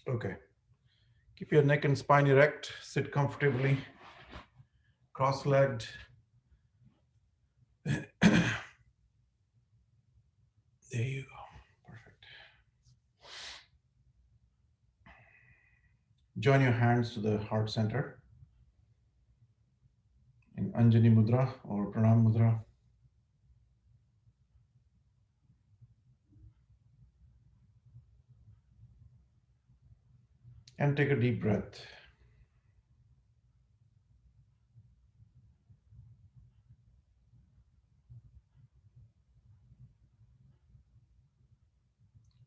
Okay. Keep your neck and spine erect. Sit comfortably, cross-legged. There you go. Perfect. Join your hands to the heart center in Anjani Mudra or Pranam Mudra. And take a deep breath.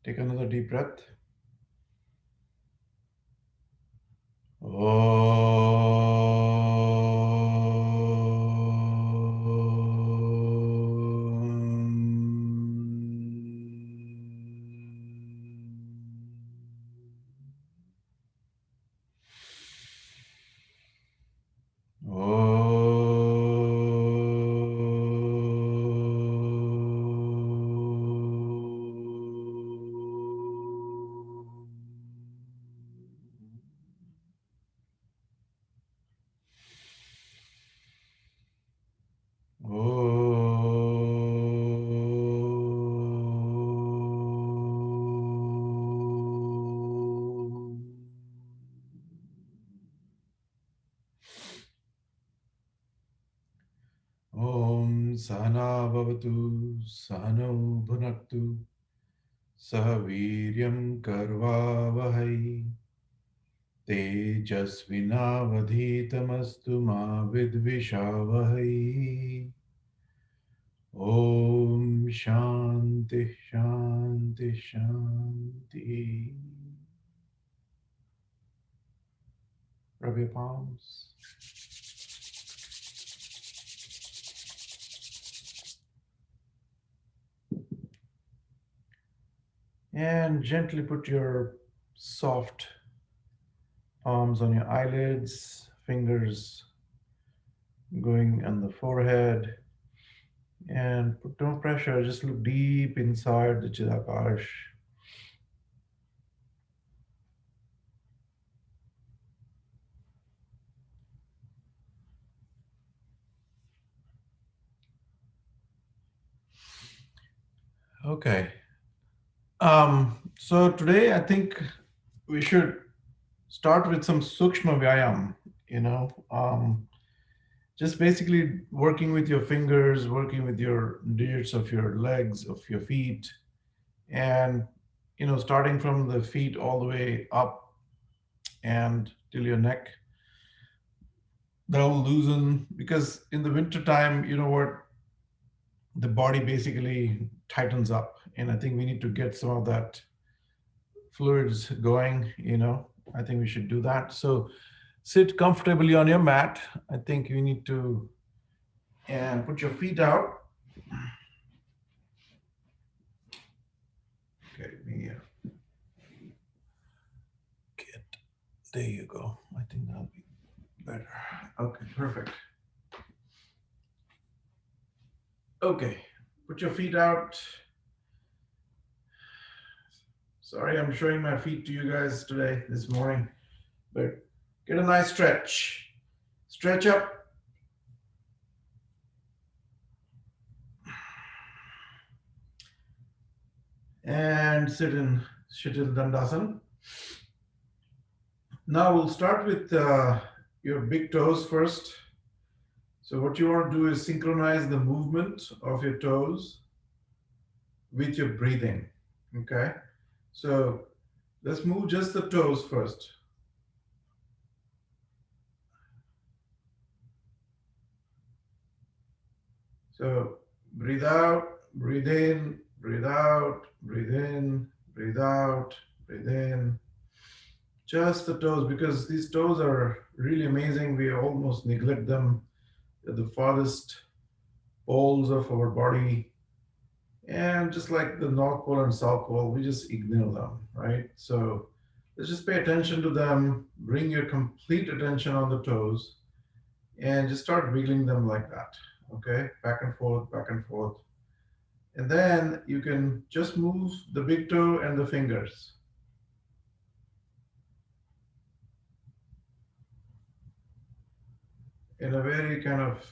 Take another deep breath. Om Sahana Bhavatu Sahano Bhunaktu Sahaviryam Karvavahai Tejasvinavadhitamastu Ma Vidvishavahai. Om Shanti Shanti Shanti. Rub your palms. And gently put your soft palms on your eyelids, fingers going on the forehead. And put no pressure, just look deep inside the Chidakash. Okay. So today I think we should start with some Sukshma vyayam, you know, just basically working with your fingers, working with your digits of your legs, of your feet, and, starting from the feet all the way up and till your neck. That will loosen because in the winter time, you know what, the body basically tightens up. And I think we need to get some of that fluids going. I think we should do that. So sit comfortably on your mat. I think you need to, and put your feet out. Okay, let me get, there you go. I think that'll be better. Okay, perfect. Okay, put your feet out. Sorry, I'm showing my feet to you guys today, this morning, but get a nice stretch. Stretch up and sit in Shitil Dandasana. Now we'll start with your big toes first. So what you want to do is synchronize the movement of your toes with your breathing. Okay. So let's move just the toes first. So breathe out, breathe in, breathe out, breathe in, breathe out, breathe in. Just the toes, because these toes are really amazing. We almost neglect them. They're the farthest poles of our body. And just like the North Pole and South Pole, we just ignore them, right? So let's just pay attention to them, bring your complete attention on the toes, and just start wiggling them like that. Okay, back and forth, back and forth. And then you can just move the big toe and the fingers. in a very kind of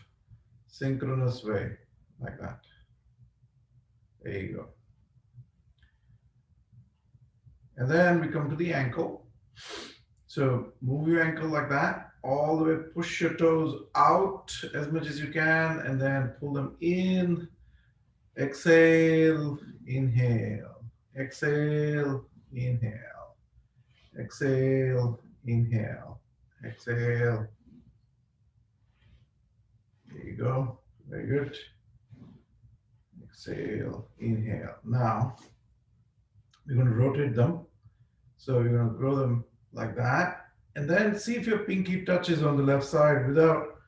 synchronous way, like that. There you go. And then we come to the ankle. So move your ankle like that, all the way, push your toes out as much as you can, and then pull them in. Exhale, inhale, exhale, inhale, exhale, inhale, exhale. There you go. Very good. Exhale, inhale. Now we're going to rotate them. So we're going to grow them like that. And then see if your pinky touches on the left side without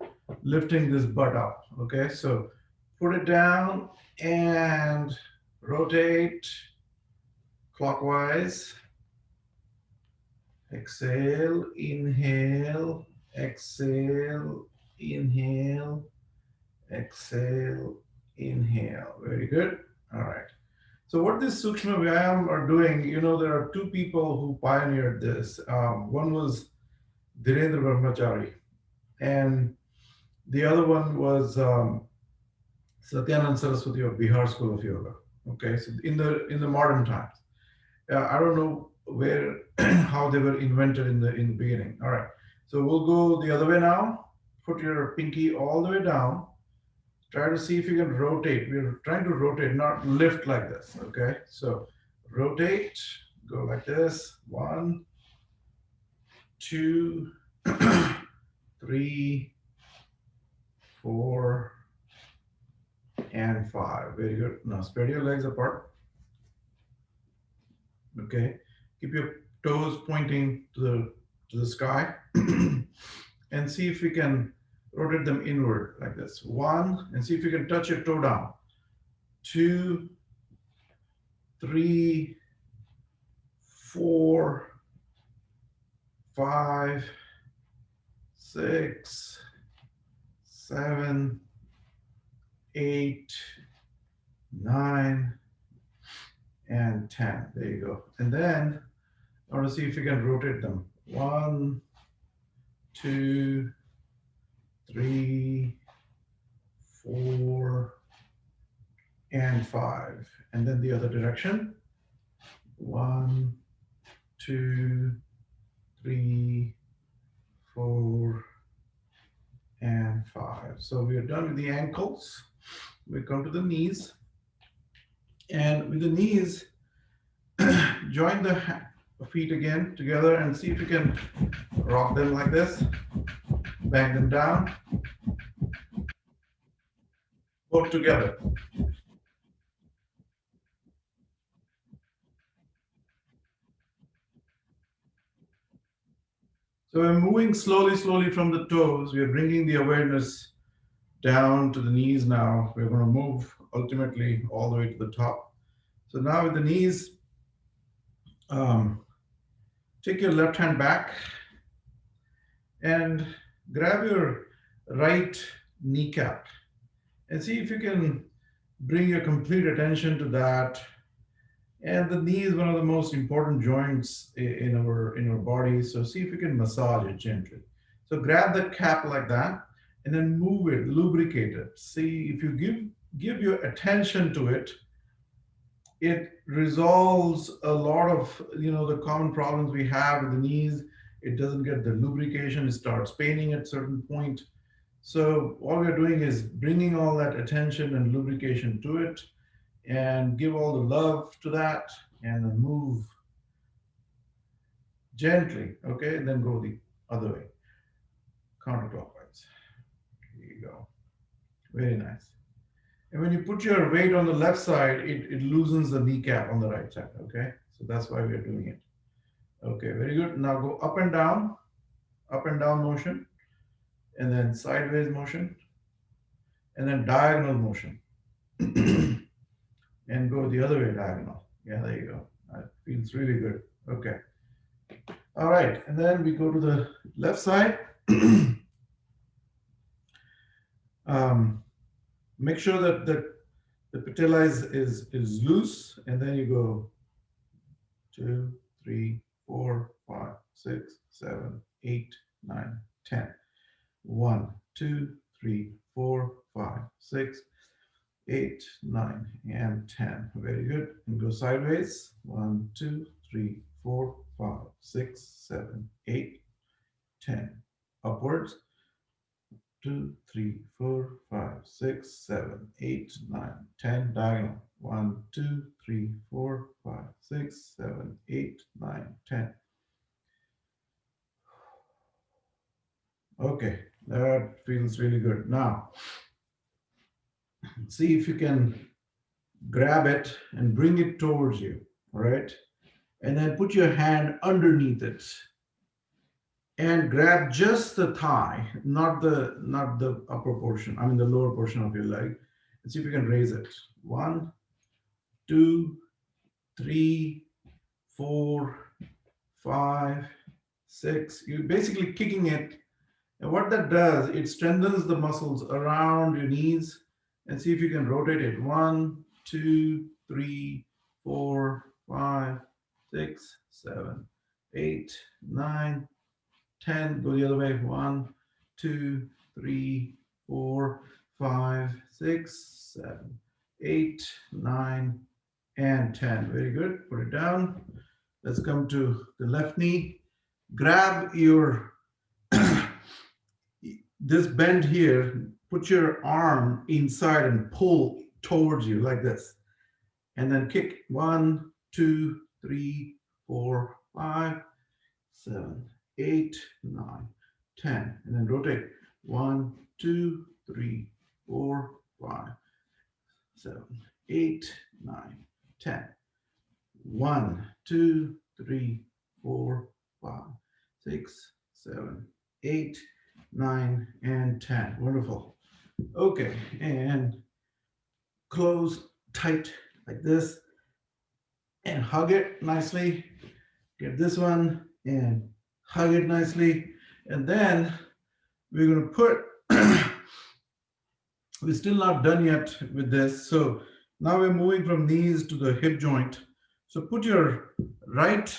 lifting this butt up. Okay, so put it down and rotate clockwise. Exhale, inhale, exhale, inhale, exhale, inhale. Very good. All right. So what this Sukshma Vyayam are doing, there are two people who pioneered this. One was Dhirendra Brahmachari, and the other one was Satyanand Saraswati of Bihar School of Yoga. Okay, so in the modern times, I don't know where how they were invented in the beginning. All right, so we'll go the other way now. Put your pinky all the way down. Try to see if you can rotate. We're trying to rotate, not lift like this. Okay, so rotate, go like this. 1, 2, 3, 4, and 5. Very good. Now spread your legs apart. Okay, keep your toes pointing to the sky, and see if we can rotate them inward like this. 1, and see if you can touch your toe down. 2, 3, 4, 5, 6, 7, 8, 9, and 10. There you go. And then I want to see if you can rotate them. 1, 2, 3, 4, and 5. And then the other direction. 1, 2, 3, 4, and 5. So we are done with the ankles. We come to the knees. And with the knees, join the feet again together and see if you can rock them like this. Bang them down. Both together. So we're moving slowly, slowly from the toes. We're bringing the awareness down to the knees now. We're going to move ultimately all the way to the top. So now with the knees, um, take your left hand back and grab your right kneecap and see if you can bring your complete attention to that. And the knee is one of the most important joints in our body. So see if you can massage it gently. So grab the cap like that and then move it, lubricate it. See if you give your attention to it, it resolves a lot of the common problems we have with the knees. It doesn't get the lubrication, it starts paining at certain point. So all we're doing is bringing all that attention and lubrication to it and give all the love to that and then move gently. Okay, and then go the other way, counterclockwise. Here you go. Very nice. And when you put your weight on the left side, it loosens the kneecap on the right side. Okay, so that's why we're doing it. Okay, very good. Now go up and down motion, and then sideways motion, and then diagonal motion. And go the other way diagonal. Yeah, there you go. That feels really good. Okay. All right, and then we go to the left side. Make sure that the patella is loose, and then you go 2, 3, 4, 5, 6, 7, 8, 9, 10. 1, 2, 3, 4, 5, 6, 8, 9, and 10. Very good. And go sideways. 1, 2, 3, 4, 5, 6, 7, 8, 10. Upwards. 2, 3, 4, 5, 6, 7, 8, 9, 10. Diagonal. 1, 2, 3, 4, 5, 6, 7, 8, 9, 10. Okay, that feels really good. Now, see if you can grab it and bring it towards you. All right. And then put your hand underneath it and grab just the thigh, not the upper portion, I mean the lower portion of your leg. And see if you can raise it. 1, 2, 3, 4, 5, 6. You're basically kicking it. And what that does, it strengthens the muscles around your knees. And see if you can rotate it. 1, 2, 3, 4, 5, 6, 7, 8, 9, 10. Go the other way. 1, 2, 3, 4, 5, 6, 7, 8, 9, and 10. Very good. Put it down. Let's come to the left knee. Grab your this bend here. Put your arm inside and pull towards you like this. And then kick. 1, 2, 3, 4, 5, 7, 8, 9, 10. And then rotate. 1, 2, 3, 4, 5, 7, 8, 9, 10. 1, 2, 3, 4, 5, 6, 7, 8, 9, and 10. Wonderful. Okay, and close tight like this and hug it nicely. Get this one and hug it nicely. And then we're going to put, we're still not done yet with this. So now we're moving from knees to the hip joint. So put your right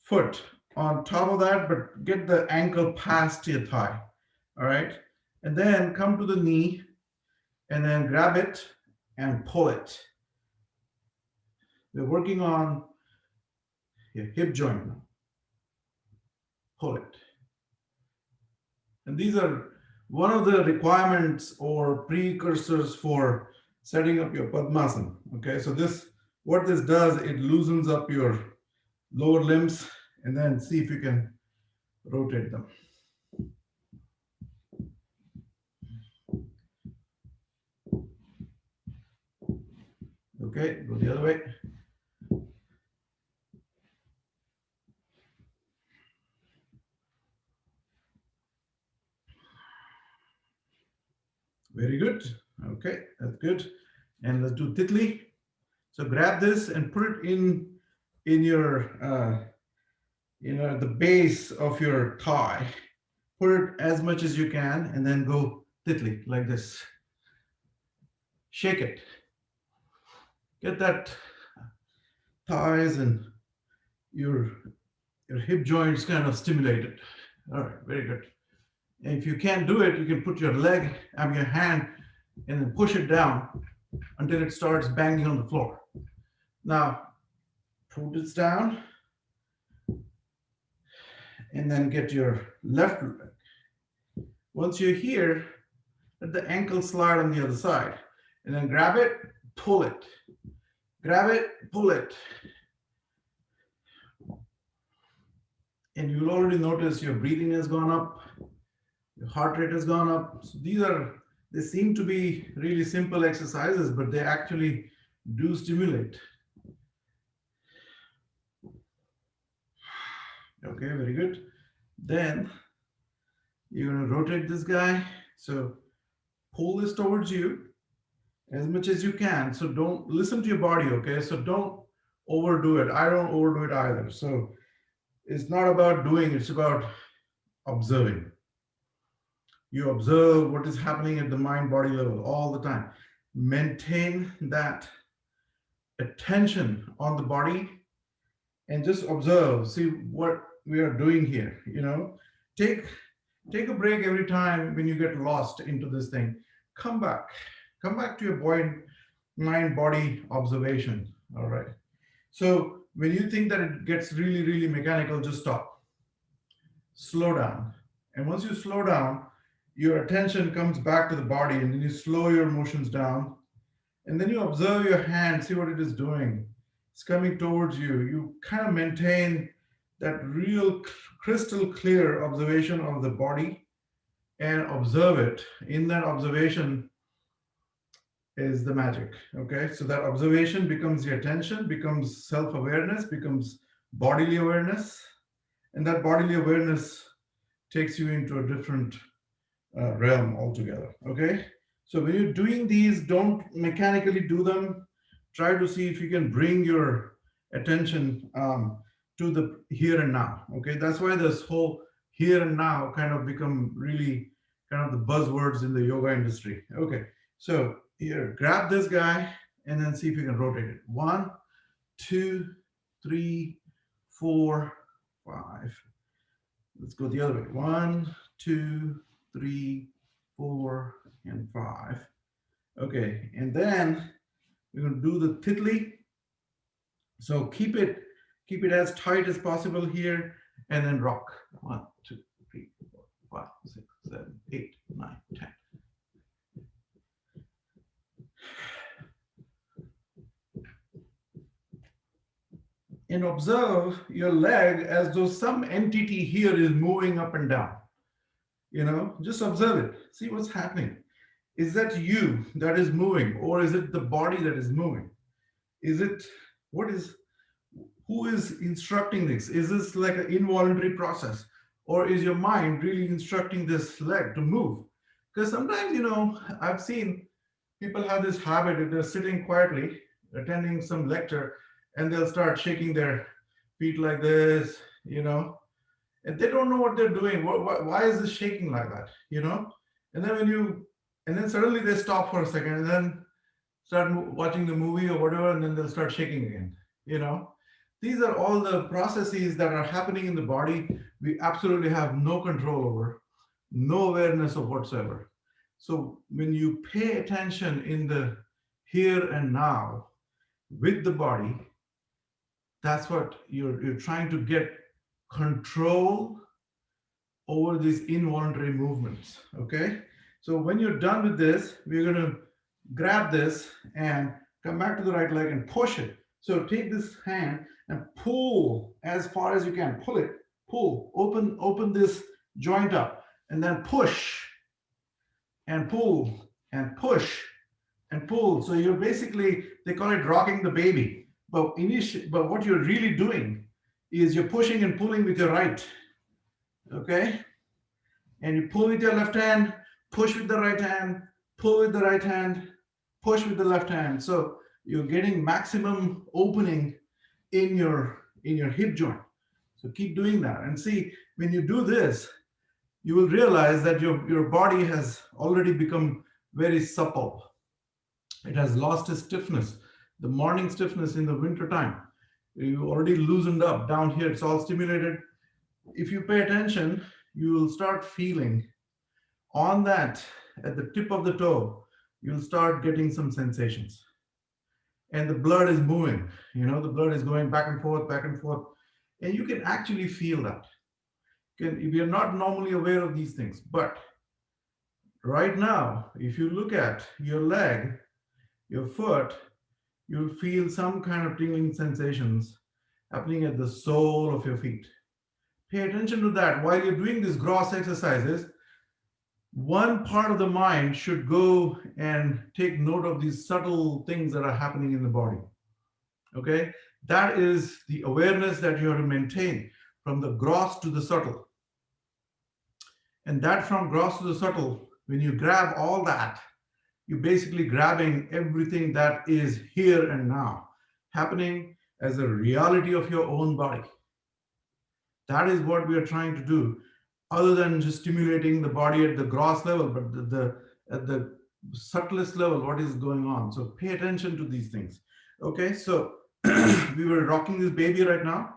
foot on top of that, but get the ankle past your thigh. All right. And then come to the knee and then grab it and pull it. We're working on your hip joint now. Pull it. And these are one of the requirements or precursors for setting up your Padmasana. Okay, so what this does, it loosens up your lower limbs, and then see if you can rotate them. Okay, go the other way. Very good. Okay, that's good. And let's do Titli. So grab this and put it in your the base of your thigh. Put it as much as you can, and then go Titli like this. Shake it. Get that thighs and your hip joints kind of stimulated. All right, very good. And if you can't do it, you can put your leg, your hand, and then push it down until it starts banging on the floor. Now, put this down, and then get your left leg. Once you're here, let the ankle slide on the other side, and then grab it, pull it. Grab it, pull it. And you'll already notice your breathing has gone up, your heart rate has gone up. So they seem to be really simple exercises, but they actually do stimulate. Okay, very good. Then you're going to rotate this guy. So pull this towards you as much as you can. So don't listen to your body, okay? So don't overdo it. I don't overdo it either. So it's not about doing, it's about observing. You observe what is happening at the mind-body level all the time. Maintain that attention on the body and just observe, see what we are doing here. Take Take a break every time when you get lost into this thing. Come back. Come back to your mind body observation. All right. So when you think that it gets really, really mechanical, just stop. Slow down. And once you slow down, your attention comes back to the body, and then you slow your motions down. And then you observe your hand, see what it is doing. It's coming towards you. You kind of maintain that real crystal clear observation of the body and observe it. In that observation is the magic. Okay. So that observation becomes the attention, becomes self awareness, becomes bodily awareness. And that bodily awareness takes you into a different realm altogether. Okay. So when you're doing these, don't mechanically do them. Try to see if you can bring your attention to the here and now. Okay. That's why this whole here and now kind of become really kind of the buzzwords in the yoga industry. Okay. So here, grab this guy and then see if you can rotate it. One, two, three, four, five. Let's go the other way. One, two, three, four, and five. Okay, and then we're going to do the titli. So keep it as tight as possible here, and then rock. One, two, three, four, five, six, seven, eight, nine, 10. And observe your leg as though some entity here is moving up and down. Just observe it. See what's happening. Is that you that is moving, or is it the body that is moving? Is it what is who is instructing this? Is this like an involuntary process, or is your mind really instructing this leg to move? Because sometimes, I've seen people have this habit if they're sitting quietly attending some lecture, and they'll start shaking their feet like this, and they don't know what they're doing. Why is this shaking like that? And then and then suddenly they stop for a second, and then start watching the movie or whatever, and then they'll start shaking again. You know, these are all the processes that are happening in the body. We absolutely have no control over, no awareness of whatsoever. So when you pay attention in the here and now with the body, that's what you're trying to get control over these involuntary movements. Okay, so when you're done with this, we're going to grab this and come back to the right leg and push it. So take this hand and pull as far as you can. Pull it, pull, open this joint up, and then push and pull and push and pull. So you're basically, they call it rocking the baby. But what you're really doing is you're pushing and pulling with your right. Okay? And you pull with your left hand, push with the right hand, pull with the right hand, push with the left hand. So you're getting maximum opening in your hip joint. So keep doing that. And see, when you do this, you will realize that your body has already become very supple. It has lost its stiffness, the morning stiffness in the winter time. You already loosened up down here. It's all stimulated. If you pay attention, you will start feeling on that at the tip of the toe. You'll start getting some sensations, and the blood is moving. The blood is going back and forth, and you can actually feel that. We are not normally aware of these things, but right now, if you look at your leg, your foot, you'll feel some kind of tingling sensations happening at the sole of your feet. Pay attention to that. While you're doing these gross exercises, one part of the mind should go and take note of these subtle things that are happening in the body. Okay? That is the awareness that you have to maintain from the gross to the subtle. And that from gross to the subtle, when you grab all that, you're basically grabbing everything that is here and now, happening as a reality of your own body. That is what we are trying to do, other than just stimulating the body at the gross level, but at the subtlest level, what is going on. So pay attention to these things. Okay, so we were rocking this baby right now.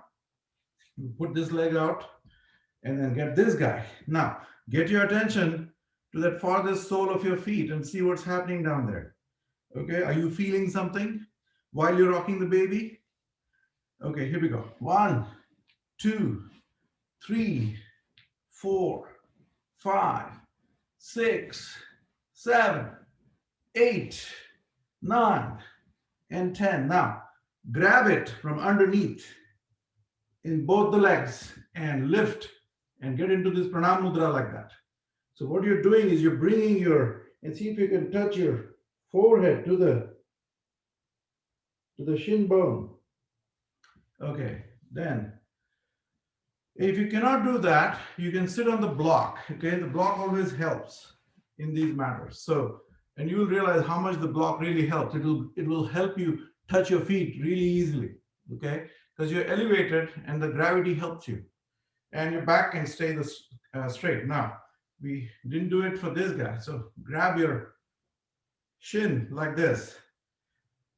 You put this leg out, And then get this guy. Now, get your attention to that farthest sole of your feet and see what's happening down there. Okay, are you feeling something while you're rocking the baby? Okay, here we go. One, two, three, four, five, six, seven, eight, nine, and 10. Now, grab it from underneath in both the legs and lift and get into this pranam mudra like that. So what you're doing is you're bringing your, and see if you can touch your forehead to the shin bone. Okay, then if you cannot do that, you can sit on the block. Okay, the block always helps in these matters. So, and you will realize how much the block really helps. It will help you touch your feet really easily. Okay, because you're elevated and the gravity helps you, and your back can stay straight. Now, we didn't do it for this guy. So grab your shin like this.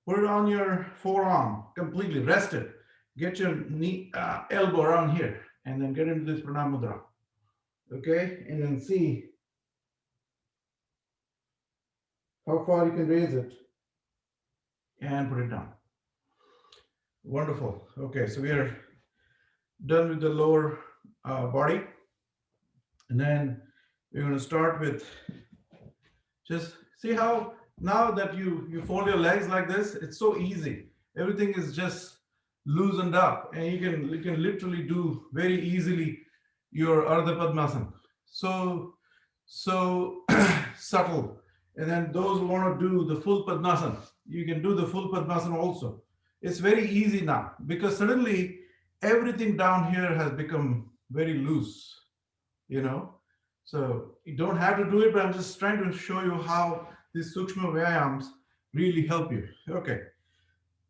Put it on your forearm completely. Rest it. Get your knee, elbow around here, and then get into this pranam mudra. Okay, and then see how far you can raise it and put it down. Wonderful. Okay, so we are done with the lower body, and then we're going to start with just see how now that you fold your legs like this, it's so easy. Everything is just loosened up, and you can literally do very easily your Ardha Padmasana. So subtle. And then those who want to do the full Padmasana, you can do the full Padmasana also. It's very easy now because suddenly everything down here has become very loose, you know. So you don't have to do it, but I'm just trying to show you how these Sukshma Vyayams really help you. Okay.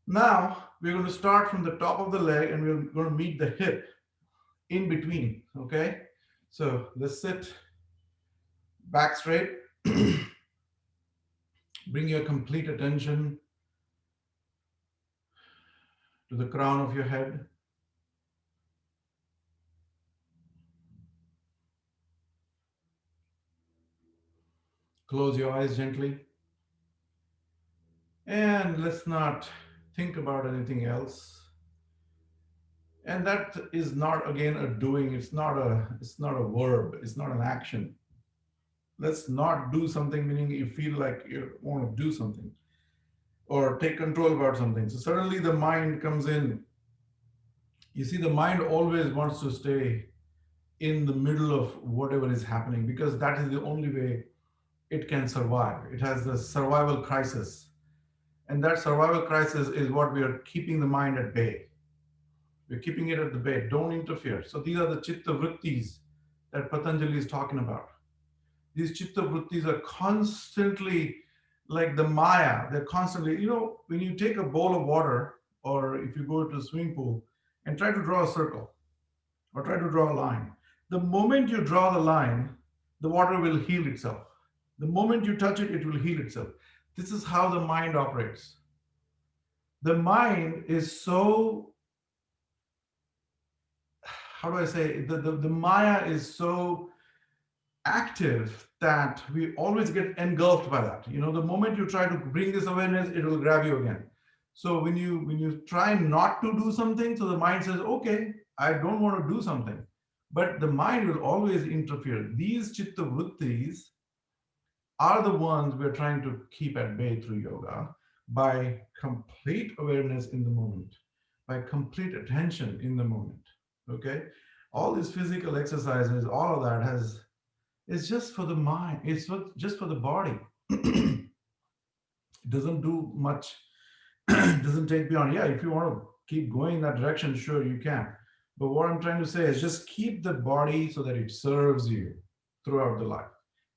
Now we're going to start from the top of the leg and we're going to meet the hip in between. Okay. So let's sit back straight. Bring your complete attention to the crown of your head. Close your eyes gently. And let's not think about anything else. And that is not again a doing, it's not a verb, it's not an action. Let's not do something, meaning you feel like you want to do something or take control about something. So suddenly the mind comes in. You see, the mind always wants to stay in the middle of whatever is happening because that is the only way it can survive. It has the survival crisis. And that survival crisis is what we are keeping the mind at bay. We're keeping it at the bay. Don't interfere. So these are the chitta vrittis that Patanjali is talking about. These chitta vrittis are constantly like the Maya. They're constantly, when you take a bowl of water or if you go to a swimming pool and try to draw a circle or try to draw a line, the moment you draw the line, the water will heal itself. The moment you touch it, it will heal itself. This is how the mind operates. The mind is so, how do I say, the Maya is so active that we always get engulfed by that. The moment you try to bring this awareness, it will grab you again. So when you try not to do something, so the mind says, okay, I don't want to do something. But the mind will always interfere. These chitta vrittis are the ones we're trying to keep at bay through yoga by complete awareness in the moment, by complete attention in the moment. Okay? All these physical exercises, all of that it's just for the mind, just for the body. It doesn't do much, doesn't take beyond. Yeah, if you want to keep going in that direction, sure you can. But what I'm trying to say is just keep the body so that it serves you throughout the life.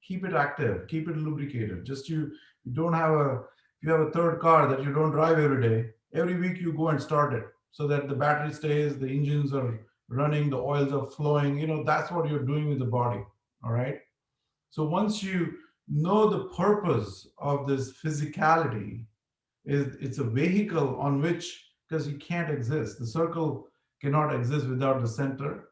Keep it active, keep it lubricated. Just you don't have if you have a third car that you don't drive every day, every week you go and start it so that the battery stays, the engines are running, the oils are flowing. That's what you're doing with the body. All right. So once you know the purpose of this physicality, it's a vehicle on which, because you can't exist, the circle cannot exist without the center.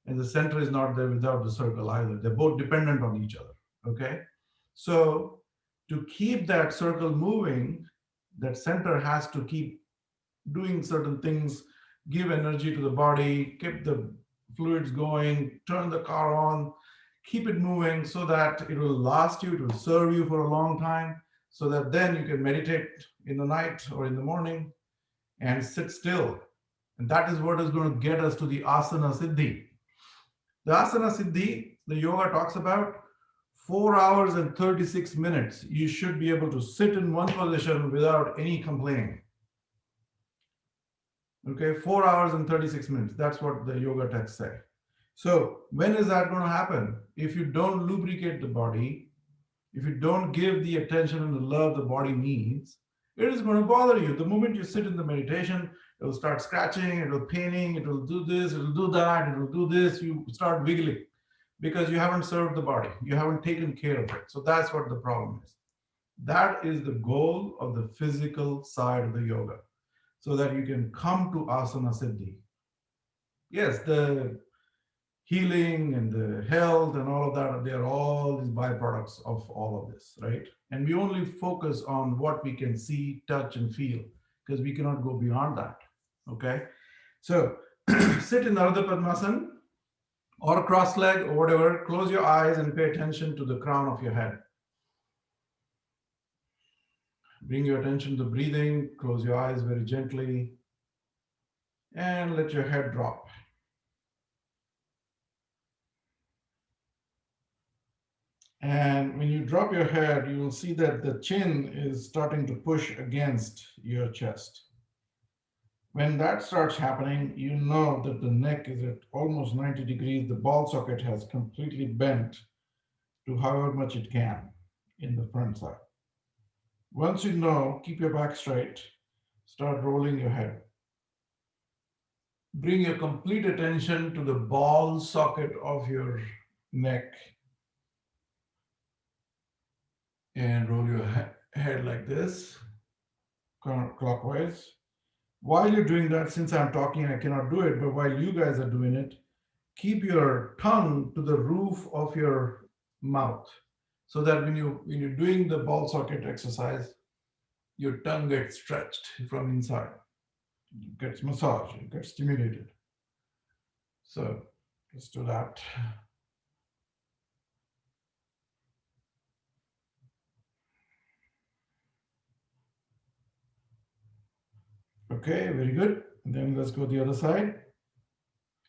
and the center is not there without the circle either. They're both dependent on each other. Okay, so to keep that circle moving, that center has to keep doing certain things, give energy to the body, keep the fluids going, turn the car on, keep it moving so that it will last you, it will serve you for a long time, so that then you can meditate in the night or in the morning and sit still. And that is what is going to get us to the asana siddhi. The asana siddhi, the yoga talks about 4 hours and 36 minutes. You should be able to sit in one position without any complaining. Okay, 4 hours and 36 minutes. That's what the yoga texts say. So, when is that going to happen? If you don't lubricate the body, if you don't give the attention and the love the body needs, it is going to bother you. The moment you sit in the meditation, it will start scratching, it will paining, it will do this, it will do that, it will do this. You start wiggling because you haven't served the body, you haven't taken care of it. So, that's what the problem is. That is the goal of the physical side of the yoga, so that you can come to asana siddhi. Yes, the healing and the health and all of that, they are all these byproducts of all of this, right? And we only focus on what we can see, touch, and feel because we cannot go beyond that. Okay, so sit in Ardha Padmasana or cross leg or whatever. Close your eyes and pay attention to the crown of your head. Bring your attention to breathing. Close your eyes very gently and let your head drop. And when you drop your head, you will see that the chin is starting to push against your chest. When that starts happening, you know that the neck is at almost 90 degrees. The ball socket has completely bent to however much it can in the front side. Once you know, keep your back straight, start rolling your head. Bring your complete attention to the ball socket of your neck and roll your head like this, clockwise. While you're doing that, since I'm talking, I cannot do it, but while you guys are doing it, keep your tongue to the roof of your mouth so that when you're doing the ball socket exercise, your tongue gets stretched from inside. It gets massaged, it gets stimulated. So let's do that. Okay, very good. And then let's go the other side.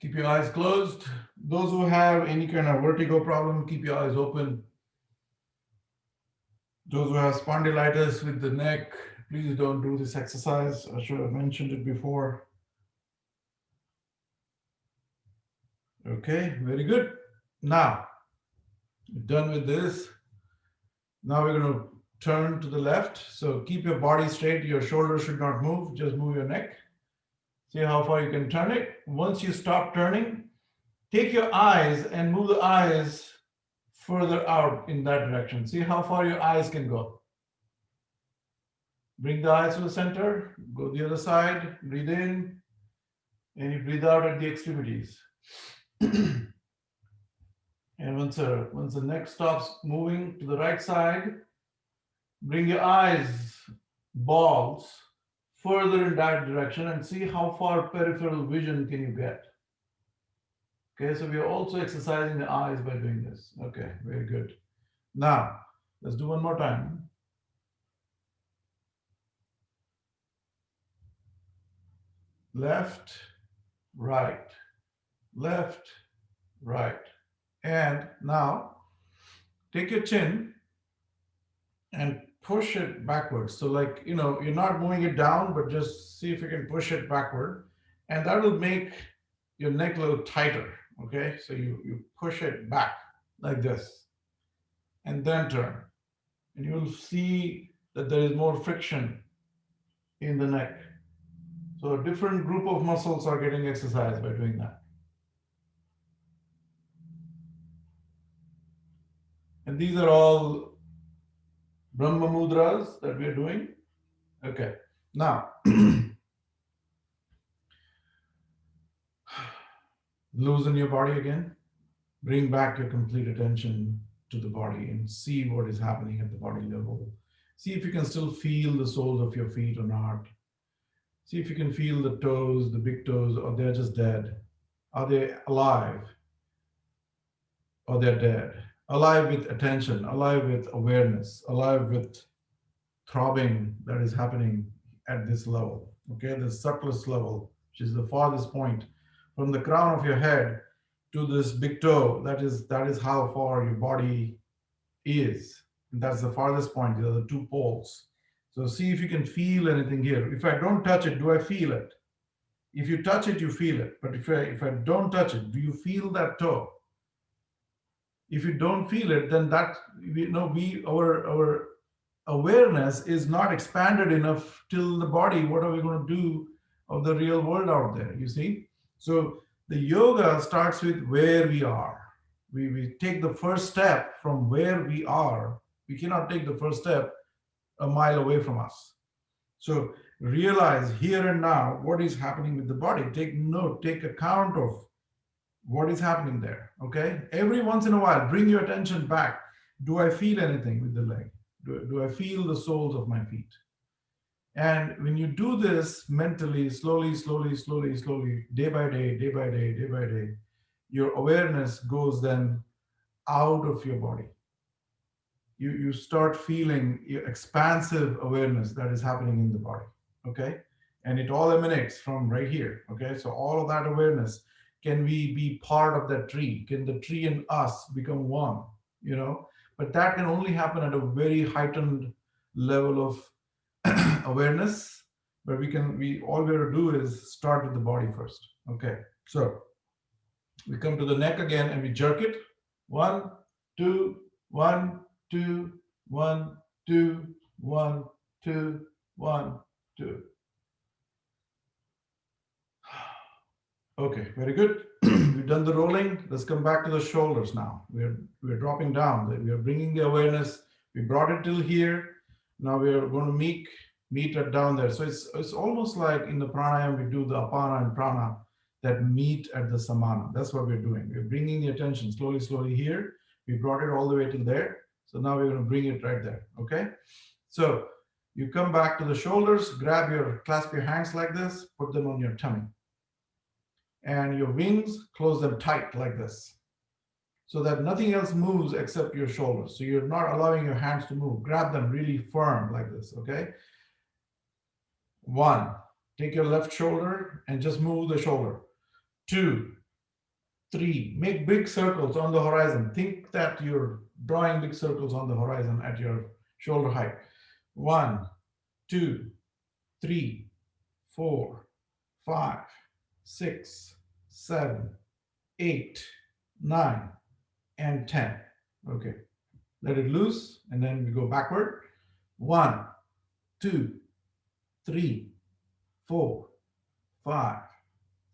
Keep your eyes closed. Those who have any kind of vertigo problem, keep your eyes open. Those who have spondylitis with the neck, please don't do this exercise. I should have mentioned it before. Okay, very good. Now, done with this. Now we're going to turn to the left. So keep your body straight. Your shoulders should not move. Just move your neck. See how far you can turn it. Once you stop turning, take your eyes and move the eyes further out in that direction. See how far your eyes can go. Bring the eyes to the center. Go the other side. Breathe in. And you breathe out at the extremities. And once the neck stops moving to the right side, bring your eyes, balls, further in that direction and see how far peripheral vision can you get. Okay, so we are also exercising the eyes by doing this. Okay, very good. Now, let's do one more time. Left, right, left, right. And now, take your chin and push it backwards. So like, you're not moving it down, but just see if you can push it backward. And that will make your neck a little tighter. Okay, so you push it back like this and then turn. And you'll see that there is more friction in the neck. So a different group of muscles are getting exercised by doing that. And these are all Brahma mudras that we are doing. Okay, now Loosen your body again. Bring back your complete attention to the body and see what is happening at the body level. See if you can still feel the soles of your feet or not. See if you can feel the toes, the big toes, or they're just dead. Are they alive or they're dead? Alive with attention, alive with awareness, alive with throbbing that is happening at this level. Okay, the subtlest level, which is the farthest point from the crown of your head to this big toe. That is how far your body is. And that's the farthest point. These are the two poles. So see if you can feel anything here. If I don't touch it, do I feel it? If you touch it, you feel it. But if I don't touch it, do you feel that toe? If you don't feel it, then that we our awareness is not expanded enough till the body. What are we going to do of the real world out there? You see? So the yoga starts with where we are. We take the first step from where we are. We cannot take the first step a mile away from us. So realize here and now what is happening with the body. Take note, take account of what is happening there. Okay, every once in a while bring your attention back. Do I feel anything with the leg? Do I feel the soles of my feet? And when you do this mentally, slowly, slowly, slowly, slowly, day by day, day by day, day by day, your awareness goes then out of your body. You start feeling your expansive awareness that is happening in the body. Okay, and it all emanates from right here. Okay, so all of that awareness, can we be part of that tree? Can the tree and us become one? you know but that can only happen at a very heightened level of awareness. But we all we have to do is start with the body first. Okay, so we come to the neck again and we jerk it. One, two, one, two, one, two, one, two, one, two. Okay, very good. We've done the rolling. Let's come back to the shoulders now. We're dropping down. We are bringing the awareness. We brought it till here. Now we are going to meet it down there. So it's almost like in the pranayam we do the apana and prana that meet at the samana. That's what we're doing. We're bringing the attention slowly, slowly here. We brought it all the way till there. So now we're going to bring it right there. Okay. So you come back to the shoulders, clasp your hands like this, put them on your tummy. And your wings, close them tight like this, so that nothing else moves except your shoulders. So you're not allowing your hands to move. Grab them really firm like this, okay? One, take your left shoulder and just move the shoulder. Two, three, make big circles on the horizon. Think that you're drawing big circles on the horizon at your shoulder height. One, two, three, four, five, 6, 7, 8, 9, and 10. Okay, let it loose and then we go backward. 1, 2, 3, 4, 5,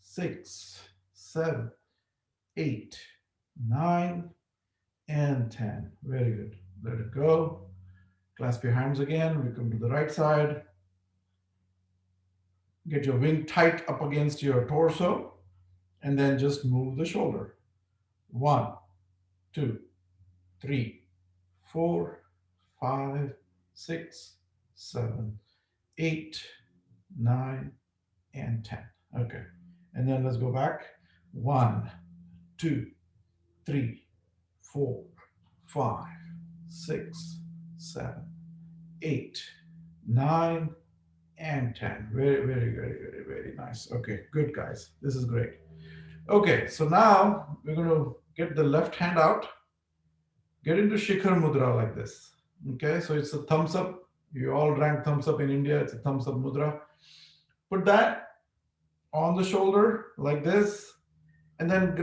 6, 7, 8, 9, and 10. Very good. Let it go. Clasp your hands again. We come to the right side. Get your wing tight up against your torso and then just move the shoulder. 1, 2, 3, 4, 5, 6, 7, 8, 9, and 10. Okay. And then let's go back. 1, 2, 3, 4, 5, 6, 7, 8, 9, and 10. Very, very, very, very, very nice. Okay, good guys. This is great. Okay, so now we're going to get the left hand out, get into Shikhar Mudra like this. Okay, so it's a thumbs up. You all drank thumbs up in India. It's a thumbs up mudra. Put that on the shoulder like this, and then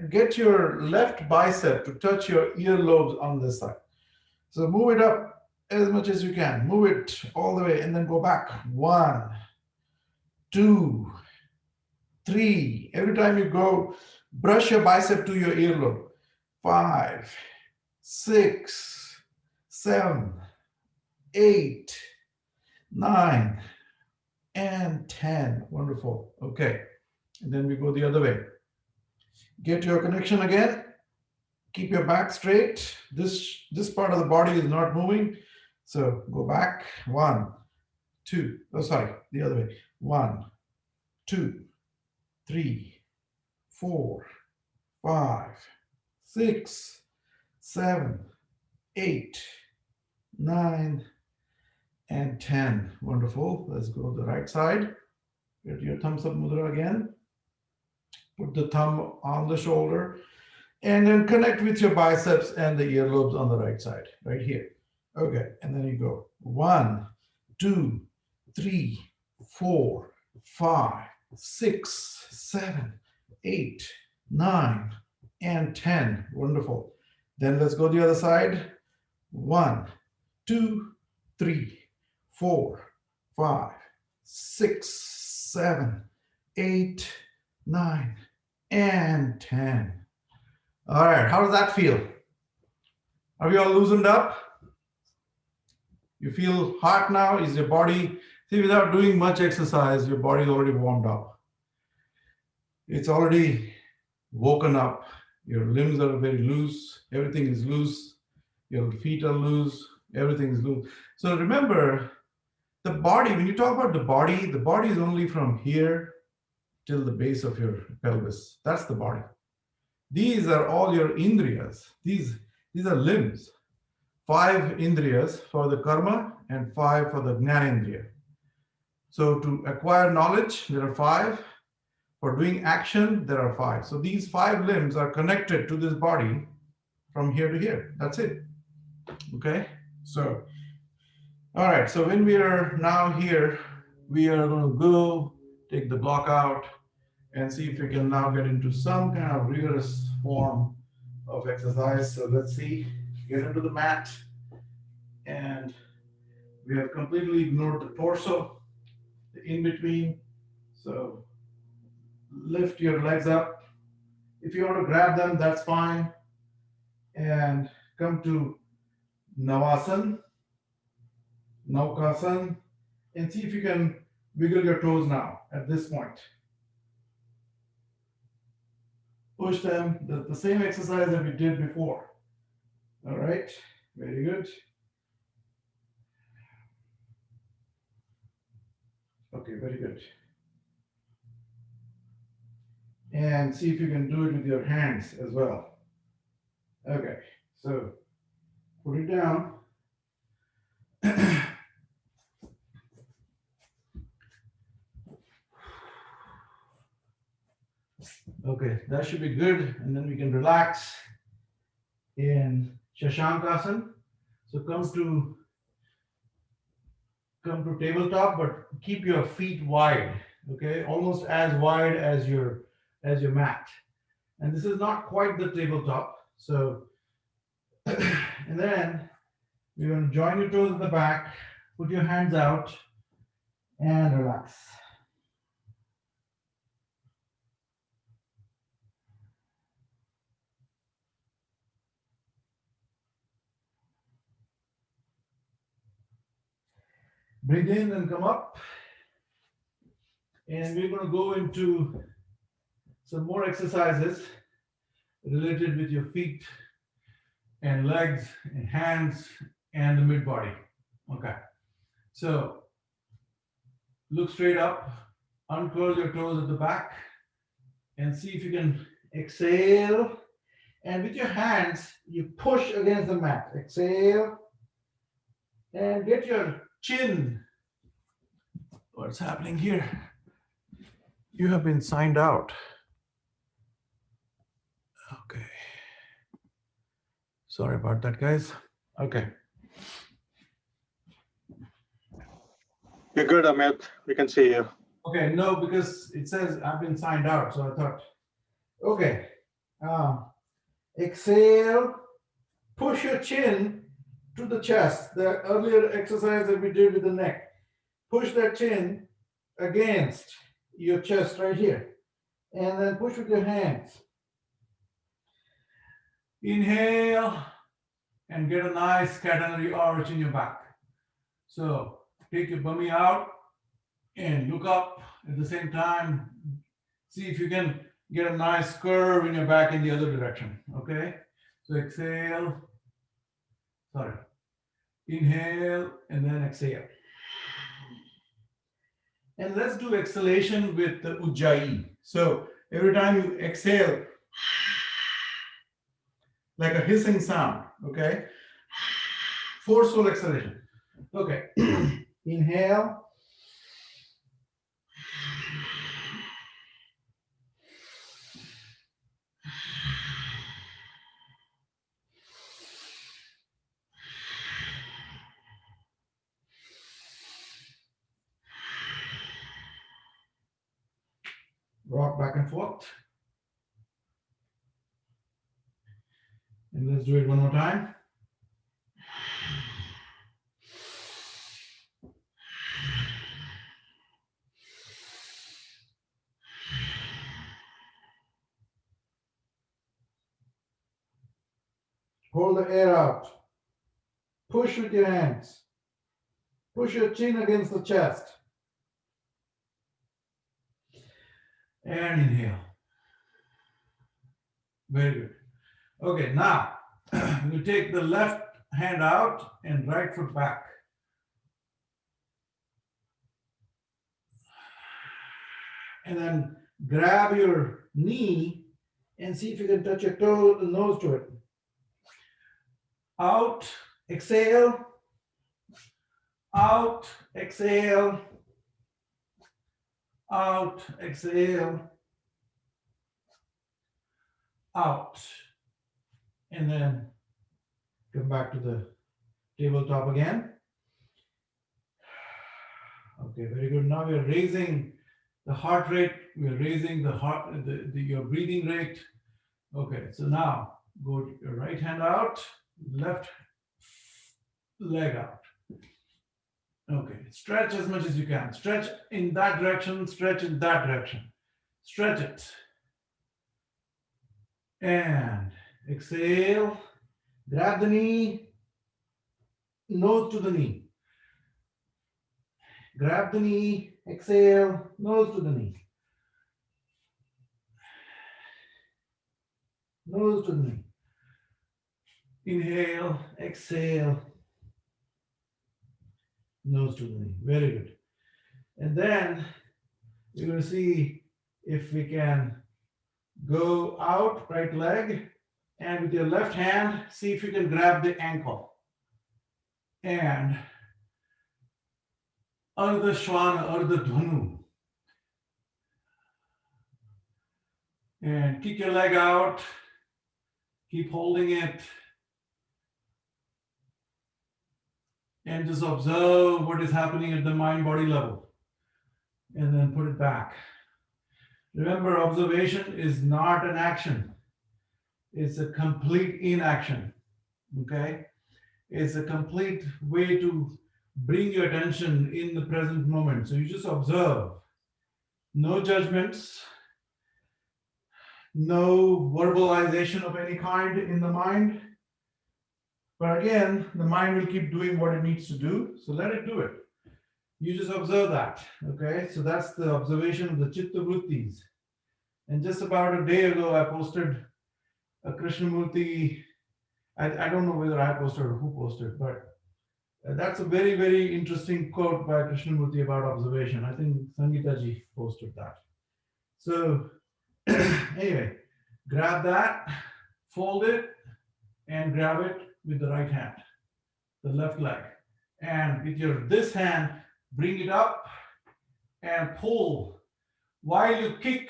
get your left bicep to touch your earlobes on this side. So move it up as much as you can. Move it all the way and then go back. 1, 2, 3. Every time you go, brush your bicep to your earlobe. 5, 6, 7, 8, 9, and 10. Wonderful. Okay. And then we go the other way. Get your connection again. Keep your back straight. This part of the body is not moving. So go back. 1, 2. Oh, sorry, the other way. 1, 2, 3, 4, 5, 6, 7, 8, 9, and 10. Wonderful. Let's go to the right side. Get your thumbs up mudra again. Put the thumb on the shoulder and then connect with your biceps and the earlobes on the right side, right here. Okay, and then you go 1, 2, 3, 4, 5, 6, 7, 8, 9, and 10. Wonderful. Then let's go the other side. 1, 2, 3, 4, 5, 6, 7, 8, 9, and 10. All right, how does that feel? Are we all loosened up? You feel hot now? Is your body, see, without doing much exercise, your body is already warmed up. It's already woken up. Your limbs are very loose. Everything is loose. Your feet are loose. Everything is loose. So remember, the body, when you talk about the body is only from here till the base of your pelvis. That's the body. These are all your indriyas. These are limbs. 5 indriyas for the karma and 5 for the jnanendriya. So to acquire knowledge, there are 5. For doing action, there are 5. So these 5 limbs are connected to this body from here to here. That's it. Okay? So, all right. So when we are now here, we are going to go take the block out and see if we can now get into some kind of rigorous form of exercise. So let's see, get into the mat. And we have completely ignored the torso, the in between. So lift your legs up. If you want to grab them, that's fine. And come to Navasan, Naukasan, and see if you can wiggle your toes now at this point. Push them, the same exercise that we did before. All right, very good. Okay, very good. And see if you can do it with your hands as well. Okay, so put it down. Okay, that should be good. And then we can relax in Shashankasan. So come to tabletop, but keep your feet wide, okay? Almost as wide as your mat. And this is not quite the tabletop. So, and then you're going to join your toes in the back, put your hands out, and relax. Breathe in and come up. And we're going to go into some more exercises related with your feet and legs and hands and the mid body. Okay. So look straight up, uncurl your toes at the back, and see if you can exhale. And with your hands, you push against the mat. Exhale. And get your chin. What's happening here? You have been signed out. Okay. Sorry about that, guys. Okay. You're good, Amit. We can see you. Okay, no, because it says I've been signed out. So I thought, okay. Exhale. Push your chin to the chest. The earlier exercise that we did with the neck. Push that chin against your chest right here. And then push with your hands. Inhale and get a nice catenary arch in your back. So take your bummy out and look up at the same time. See if you can Get a nice curve in your back in the other direction. Okay. So exhale. Sorry. Inhale and then exhale. And let's do exhalation with the ujjayi. So every time you exhale, like a hissing sound. Okay. Forceful exhalation. Okay. Inhale. Rock back and forth. And let's do it one more time. Hold the air out. Push with your hands. Push your chin against the chest. And inhale. Very good. Okay, now you take the left hand out and right foot back. And then grab your knee and see if you can touch your toe, nose to it. Out, exhale. Out, exhale. Out, exhale. Out. And then come back to the tabletop again. Okay, very good. Now we're raising the heart rate. We're raising the heart, your breathing rate. Okay, so now go to your right hand out, left leg out. Okay, stretch as much as you can. Stretch in that direction, stretch in that direction. Stretch it. And exhale. Grab the knee, nose to the knee. Grab the knee, exhale, nose to the knee. Nose to the knee. Inhale, exhale, nose to the knee. Very good. And then we're going to see if we can go out, right leg, and with your left hand, see if you can grab the ankle. And Ardha Shwana, Ardha Dhanu. And kick your leg out. Keep holding it. And just observe what is happening at the mind-body level. And then put it back. Remember, observation is not an action. It's a complete inaction. Okay? It's a complete way to bring your attention in the present moment. So you just observe. No judgments. No verbalization of any kind in the mind. But again, the mind will keep doing what it needs to do. So let it do it. You just observe that. Okay? So that's the observation of the Chitta Vrittis. And just about a day ago, I posted a Krishnamurti. I don't know whether I posted or who posted, but that's a very, very interesting quote by Krishnamurti about observation. I think Sangeeta ji posted that. So anyway, grab that, fold it, and grab it with the right hand, the left leg. And with your this hand, bring it up and pull. While you kick,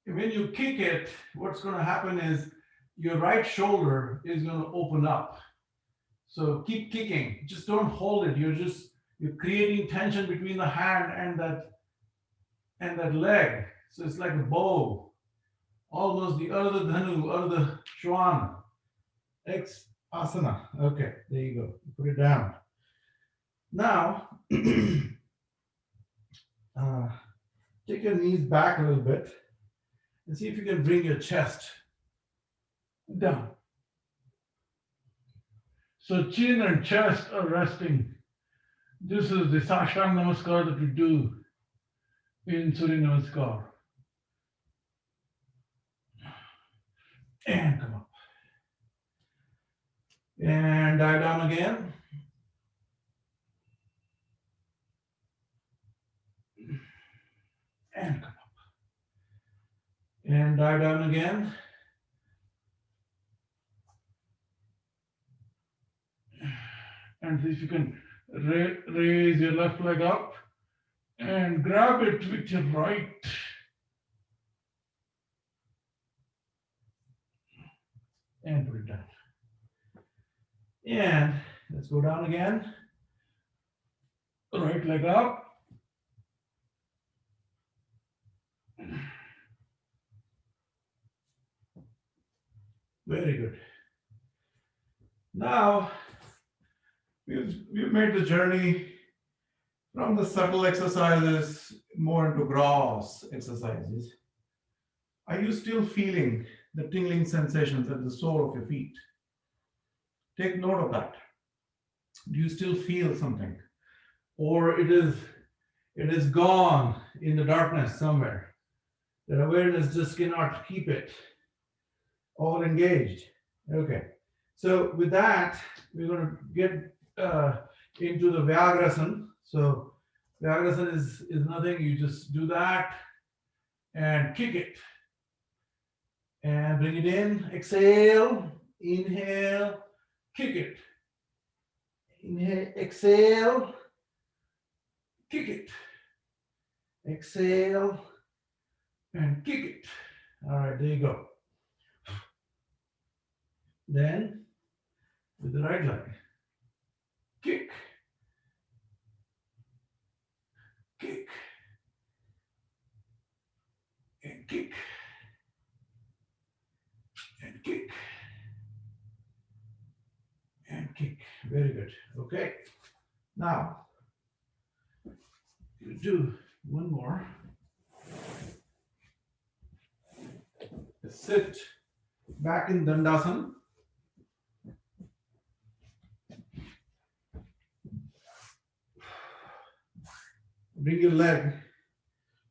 when you kick it, what's going to happen is your right shoulder is going to open up. So keep kicking. Just don't hold it. You're creating tension between the hand and that leg. So it's like a bow. Almost the Ardha Dhanu, Ardha Shwan. X asana. Okay, there you go. Put it down. Now, take your knees back a little bit and see if you can bring your chest down. So chin and chest are resting. This is the Sashtang Namaskar that we do in Surya Namaskar. and come up. And dive down again. And come up. And dive down again. And see if you can raise your left leg up and grab it with your right. And put it down. And let's go down again. Right leg up. Very good. Now, we've made the journey from the subtle exercises more into gross exercises. Are you still feeling the tingling sensations at the sole of your feet? Take note of that. Do you still feel something? Or it is gone in the darkness somewhere. That awareness just cannot keep it all engaged. Okay. So with that, we're going to get into the Vyagrasana. So Vyagrasana is nothing. You just do that and kick it. And bring it in. Exhale. Inhale. Kick it. Inhale. Exhale. Kick it. Exhale. And kick it. All right, there you go. Then, with the right leg, kick, kick, and kick, and kick, and kick. Very good. Okay. Now, you do one more. Sit back in Dandasana. Bring your leg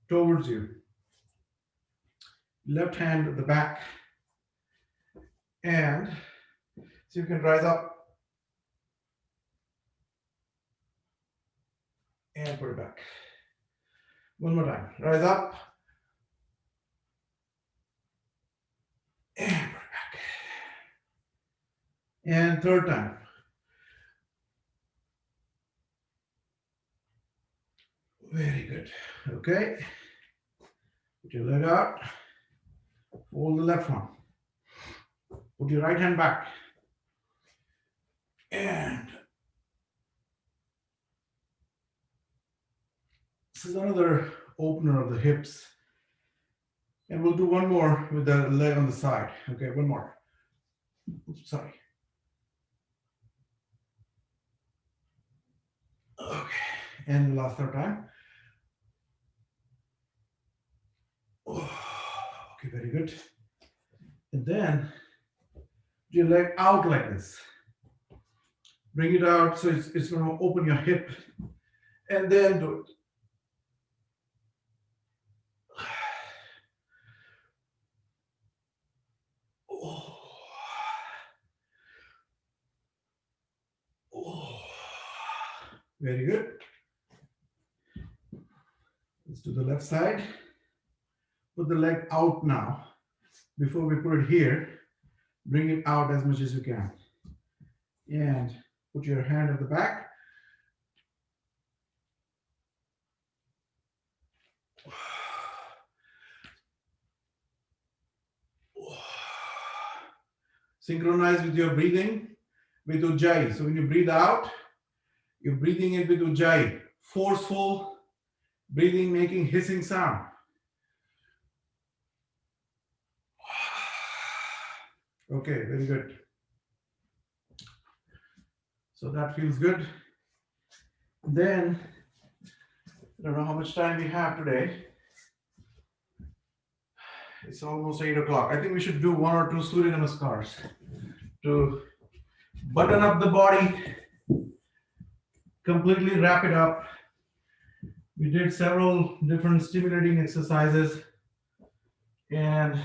towards you. Left hand at the back. And so you can rise up and put it back. One more time. Rise up and put it back. And third time. Very good. Okay. Put your leg out. Fold the left one. Put your right hand back. And this is another opener of the hips. And we'll do one more with the leg on the side. Okay, one more. Oops, sorry. Okay, and the last third time. Oh, okay, very good. And then your leg out like this. Bring it out so it's going to open your hip. And then do it. Oh. Oh. Very good. Let's do the left side. Put the leg out now. Before we put it here, bring it out as much as you can. And put your hand at the back. Synchronize with your breathing with Ujjayi. So when you breathe out, you're breathing in with Ujjayi. Forceful breathing, making hissing sound. Okay, very good. So that feels good. Then, I don't know how much time we have today. It's almost 8 o'clock. I think we should do 1 or 2 surya namaskars to button up the body, completely wrap it up. We did several different stimulating exercises, and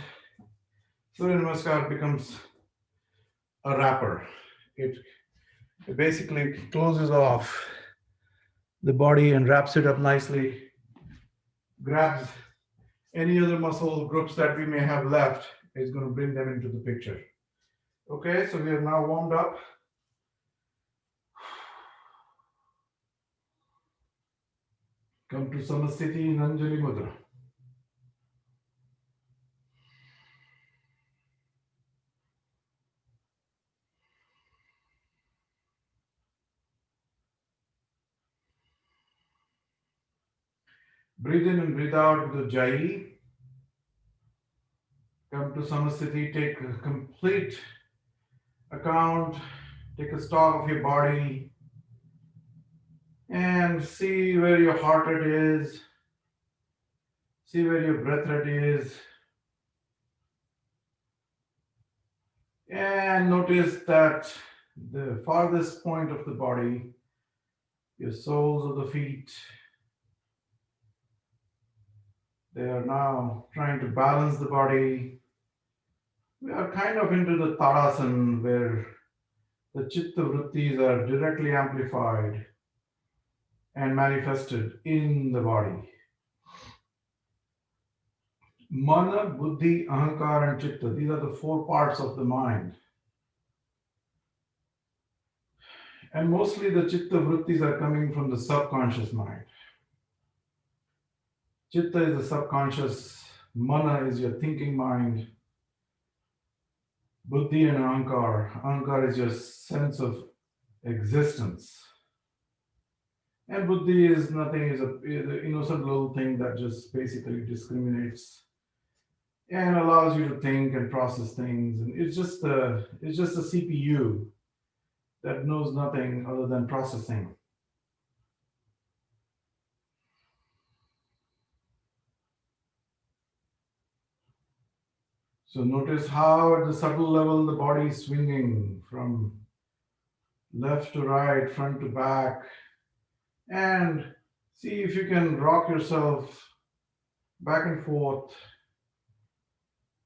Surya Namaskar becomes a wrapper. It, it basically closes off the body and wraps it up nicely, grabs any other muscle groups that we may have left, is going to bring them into the picture. Okay, so we are now warmed up. Come to Samasthiti in Anjali Mudra. Breathe in and breathe out with the Jai. Come to Samasthiti, take a complete account, take a stock of your body, and see where your heart rate is, see where your breath rate is, and notice that the farthest point of the body, your soles of the feet, they are now trying to balance the body. We are kind of into the Tadasana where the chitta vrittis are directly amplified and manifested in the body. Mana, Buddhi, Ahankar, and Chitta. These are the four parts of the mind. And mostly the Chitta vrittis are coming from the subconscious mind. Chitta is the subconscious, Mana is your thinking mind, Buddhi and Ahankar. Ahankar is your sense of existence. And Buddhi is nothing, is an innocent little thing that just basically discriminates and allows you to think and process things. And it's just a CPU that knows nothing other than processing. So notice how at the subtle level the body is swinging from left to right, front to back, and see if you can rock yourself back and forth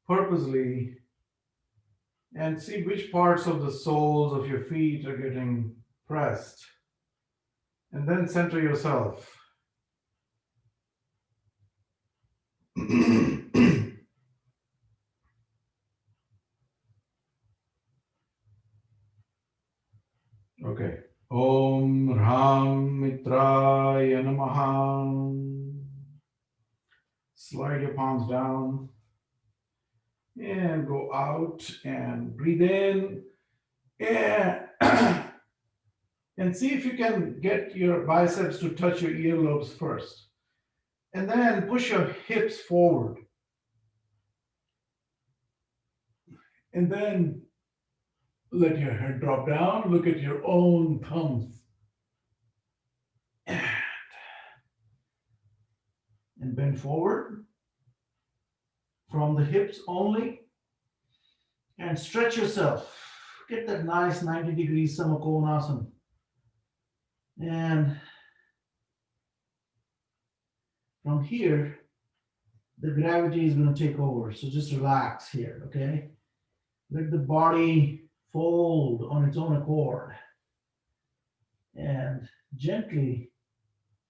purposely and see which parts of the soles of your feet are getting pressed. And then center yourself. Okay. Om Ram Mitraya Namaha. Slide your palms down and go out and breathe in and, and see if you can get your biceps to touch your earlobes first. And then push your hips forward. And then let your head drop down. Look at your own thumbs. And bend forward from the hips only. And stretch yourself. Get that nice 90-degree Samakonasana. And from here, the gravity is going to take over. So just relax here, okay? Let the body fold on its own accord. And gently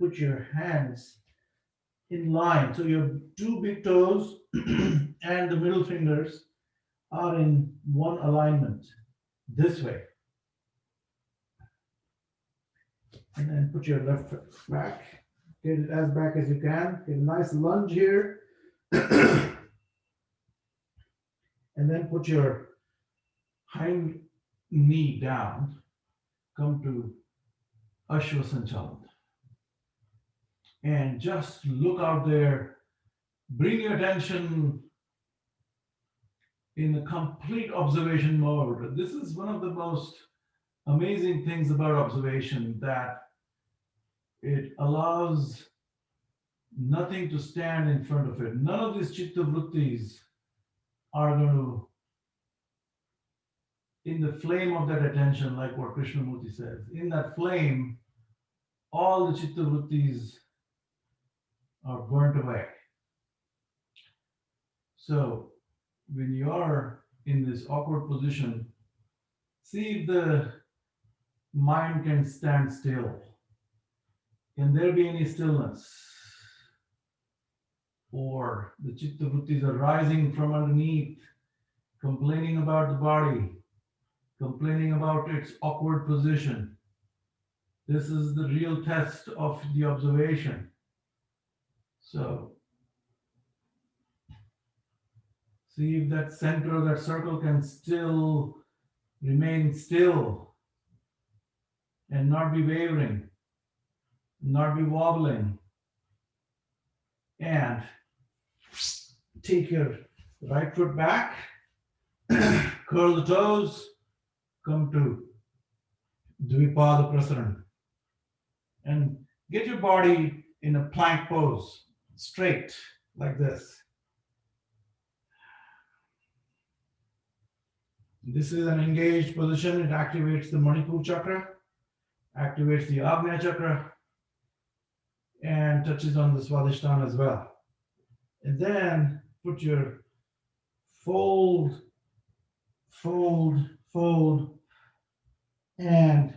put your hands in line. So your two big toes and the middle fingers are in one alignment this way. And then put your left foot back. Get it as back as you can. Get a nice lunge here. And then put your hind knee down. Come to Ashwasanchalan. And just look out there. Bring your attention in a complete observation mode. This is one of the most amazing things about observation, that it allows nothing to stand in front of it. None of these chitta vrittis are going to, in the flame of that attention, like what Krishnamurti says, in that flame, all the chitta vrittis are burnt away. So when you are in this awkward position, see if the mind can stand still. Can there be any stillness? Or the chitta vrittis are rising from underneath, complaining about the body, complaining about its awkward position. This is the real test of the observation. So, see if that center of that circle can still remain still and not be wavering, not be wobbling. And take your right foot back, curl the toes, come to Dvipada Prasaran, and get your body in a plank pose, straight like this. This is an engaged position. It activates the Manipur chakra, activates the Agnya chakra, and touches on the Swadhisthana as well. And then put your fold, fold, fold, and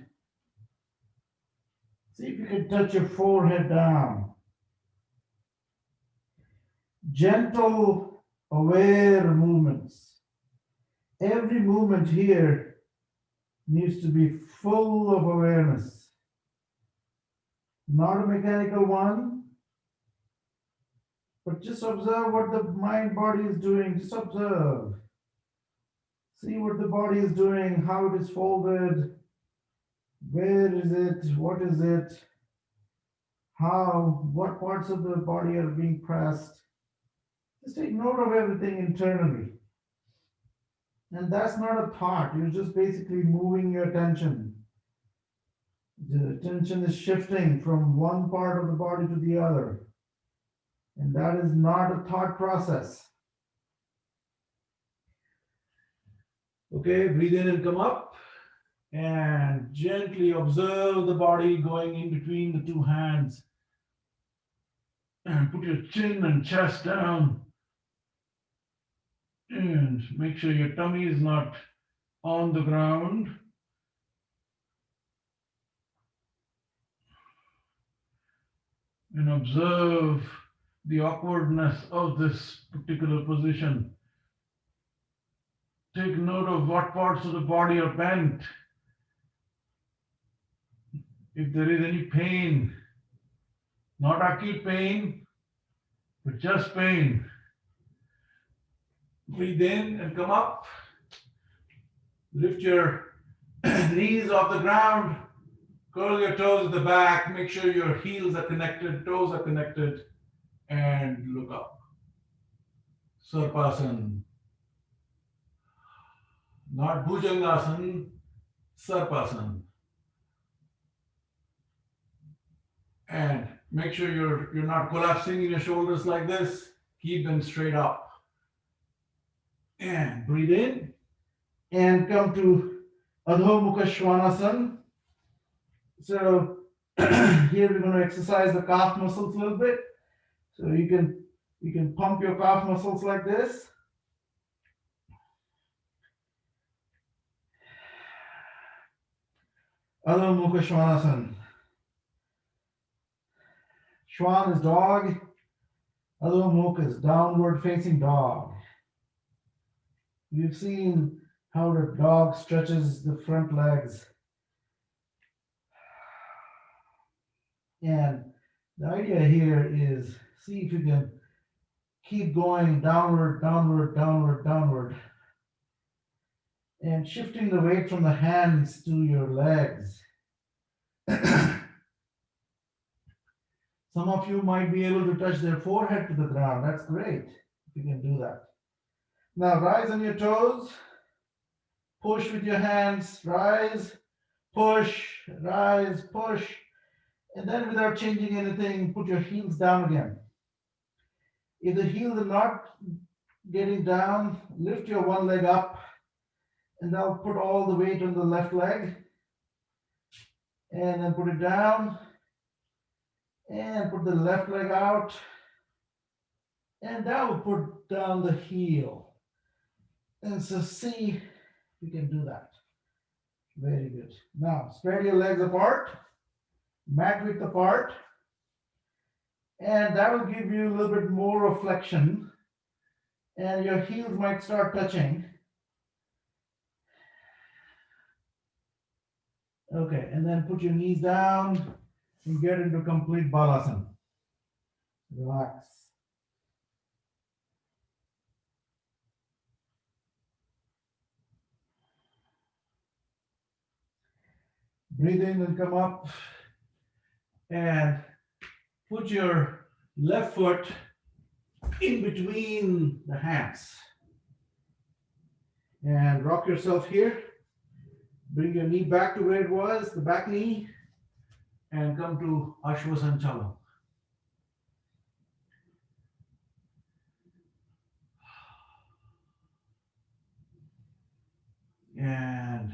see if you can touch your forehead down. Gentle, aware movements. Every movement here needs to be full of awareness. Not a mechanical one, but just observe what the mind body is doing. Just observe. See what the body is doing, how it is folded, where is it, what is it, how, what parts of the body are being pressed. Just take note of everything internally. And that's not a thought, you're just basically moving your attention. The attention is shifting from one part of the body to the other. And that is not a thought process. Okay, breathe in and come up. And gently observe the body going in between the two hands. And put your chin and chest down. And make sure your tummy is not on the ground. And observe the awkwardness of this particular position. Take note of what parts of the body are bent. If there is any pain, not acute pain, but just pain. Breathe in and come up. Lift your knees off the ground. Curl your toes at the back. Make sure your heels are connected, toes are connected, and look up. Sarpasan. Not Bhujangasana, Sarpasan. And make sure you're not collapsing in your shoulders like this. Keep them straight up. And breathe in. And come to Adho Mukha Svanasana. So here we're going to exercise the calf muscles a little bit. So you can pump your calf muscles like this. Adho Mukha Svanasana. Shwan is dog. Adho Mukha is downward facing dog. You've seen how the dog stretches the front legs. And the idea here is see if you can keep going downward, downward, downward, downward. And shifting the weight from the hands to your legs. Some of you might be able to touch their forehead to the ground. That's great if you can do that. Now rise on your toes. Push with your hands. Rise, push, rise, push. And then without changing anything, put your heels down again. If the heels are not getting down, lift your one leg up and now put all the weight on the left leg. And then put it down. And put the left leg out. And now put down the heel. And so see if you can do that. Very good. Now spread your legs apart, mat width apart, and that will give you a little bit more of flexion, and your heels might start touching. Okay, and then put your knees down and get into complete balasana. Relax. Breathe in and come up, and put your left foot in between the hands. And rock yourself here. Bring your knee back to where it was, the back knee, and come to Ashwasanchalam. And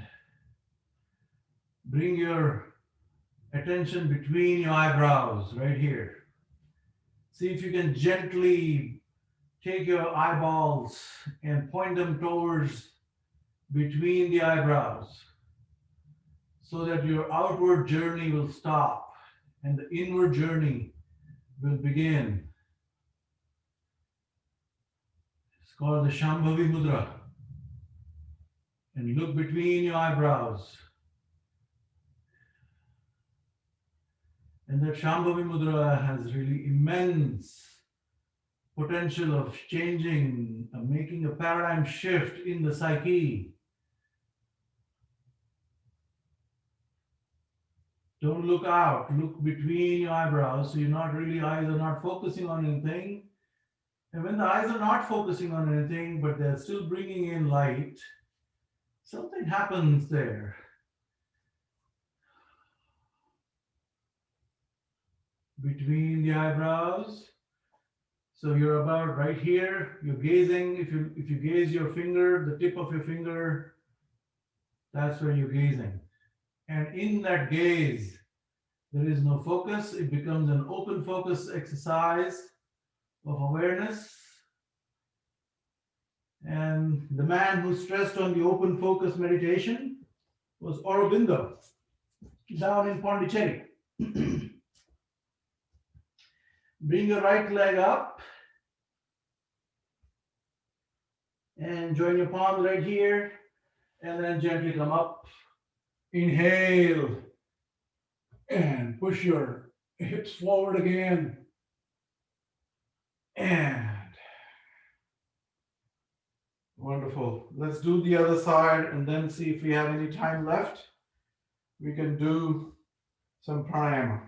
bring your attention between your eyebrows right here. See if you can gently take your eyeballs and point them towards between the eyebrows so that your outward journey will stop and the inward journey will begin. It's called the Shambhavi Mudra. And look between your eyebrows. And that Shambhavi Mudra has really immense potential of changing, making a paradigm shift in the psyche. Don't look out, look between your eyebrows so eyes are not focusing on anything. And when the eyes are not focusing on anything, but they're still bringing in light, something happens there. Between the eyebrows. So you're about right here, you're gazing. If you gaze your finger, the tip of your finger, that's where you're gazing. And in that gaze, there is no focus. It becomes an open focus exercise of awareness. And the man who stressed on the open focus meditation was Aurobindo, down in Pondicherry. Bring your right leg up and join your palms right here, and then gently come up. Inhale and push your hips forward again. And wonderful. Let's do the other side and then see if we have any time left. We can do some pranayama.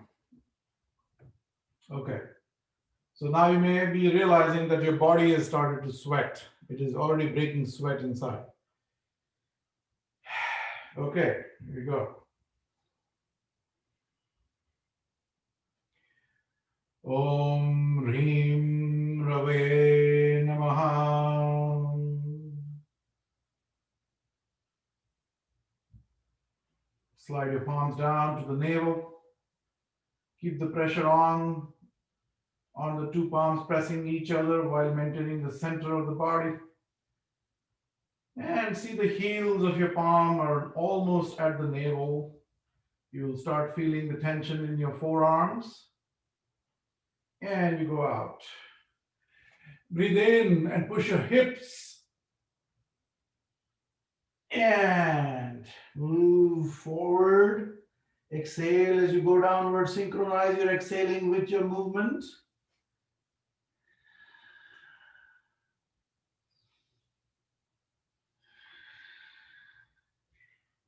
Okay. So now you may be realizing that your body has started to sweat. It is already breaking sweat inside. Okay, here we go. Om Hrim Rave Namaha. Slide your palms down to the navel. Keep the pressure on the two palms pressing each other while maintaining the center of the body. And see the heels of your palm are almost at the navel. You'll start feeling the tension in your forearms. And you go out. Breathe in and push your hips. And move forward. Exhale as you go downward. Synchronize your exhaling with your movement.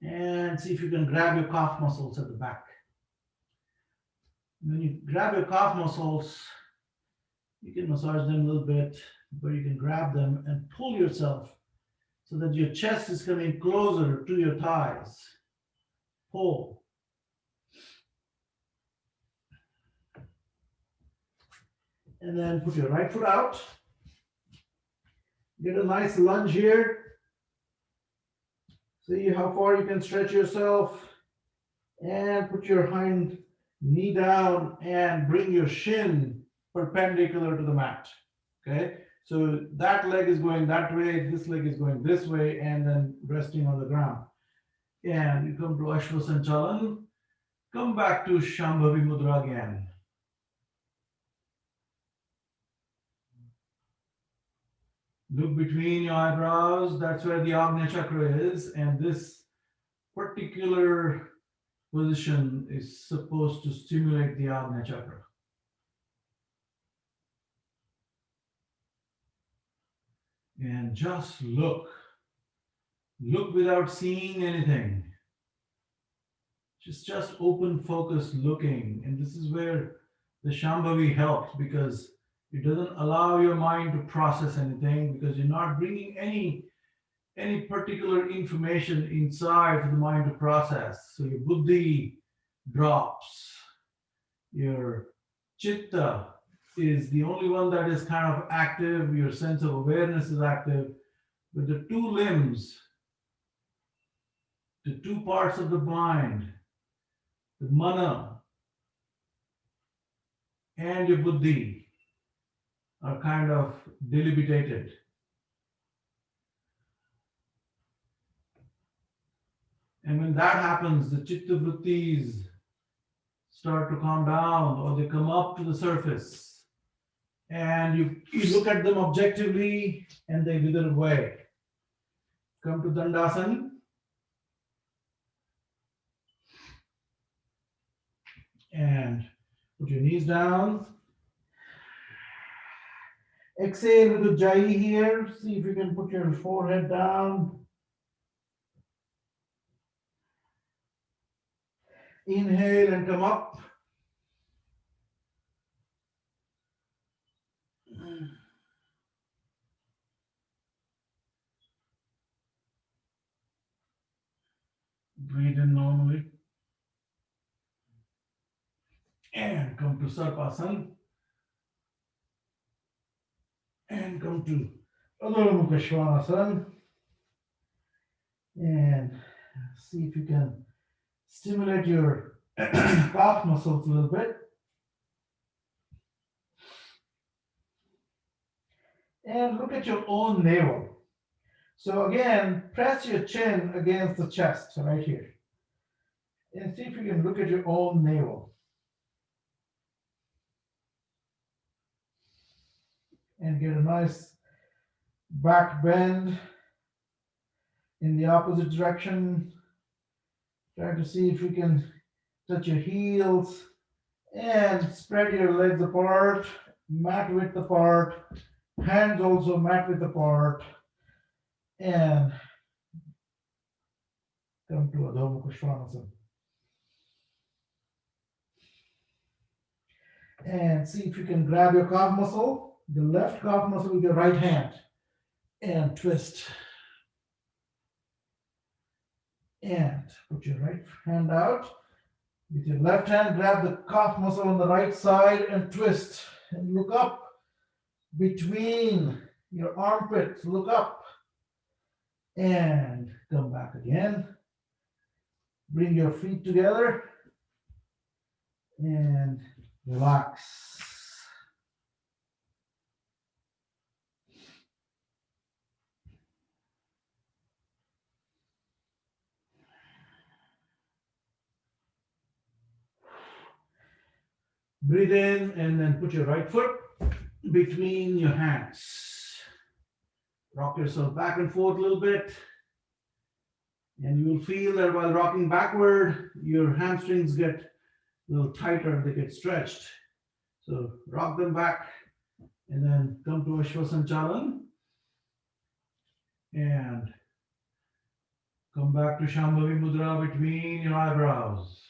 And see if you can grab your calf muscles at the back. When you grab your calf muscles, you can massage them a little bit, but you can grab them and pull yourself so that your chest is coming closer to your thighs. Pull. And then put your right foot out. Get a nice lunge here. See how far you can stretch yourself. And put your hind knee down and bring your shin perpendicular to the mat. Okay? So that leg is going that way, this leg is going this way, and then resting on the ground. And you come to Ashwasanchalan, come back to Shambhavi Mudra again. Look between your eyebrows, that's where the Agnya Chakra is, and this particular position is supposed to stimulate the Agnya Chakra. And just look. Look without seeing anything. Just open focus looking. And this is where the Shambhavi helps, because it doesn't allow your mind to process anything, because you're not bringing any particular information inside for the mind to process. So your buddhi drops. Your chitta is the only one that is kind of active. Your sense of awareness is active. But the two limbs, the two parts of the mind, the mana and your buddhi, are kind of deliberated. And when that happens, the chitta vrittis start to calm down, or they come up to the surface. And you look at them objectively and they wither away. Come to Dandasana. And put your knees down. Exhale with Ujjayi here. See if you can put your forehead down. Inhale and come up. Breathe in normally. And come to Sarpasana. And come to Adho Mukha Svanasana. And see if you can stimulate your calf muscles a little bit. And look at your own navel. So again, press your chin against the chest right here. And see if you can look at your own navel. And get a nice back bend in the opposite direction. Try to see if you can touch your heels and spread your legs apart, mat width apart, hands also mat width apart, and come to Adho Mukha Svanasana. And see if you can grab your calf muscle, the left calf muscle with your right hand, and twist. And put your right hand out. With your left hand, grab the calf muscle on the right side and twist. And look up between your armpits. Look up. And come back again. Bring your feet together. And relax. Breathe in and then put your right foot between your hands. Rock yourself back and forth a little bit. And you will feel that while rocking backward, your hamstrings get a little tighter, they get stretched. So rock them back and then come to Ashwasanchalan. And come back to Shambhavi Mudra between your eyebrows.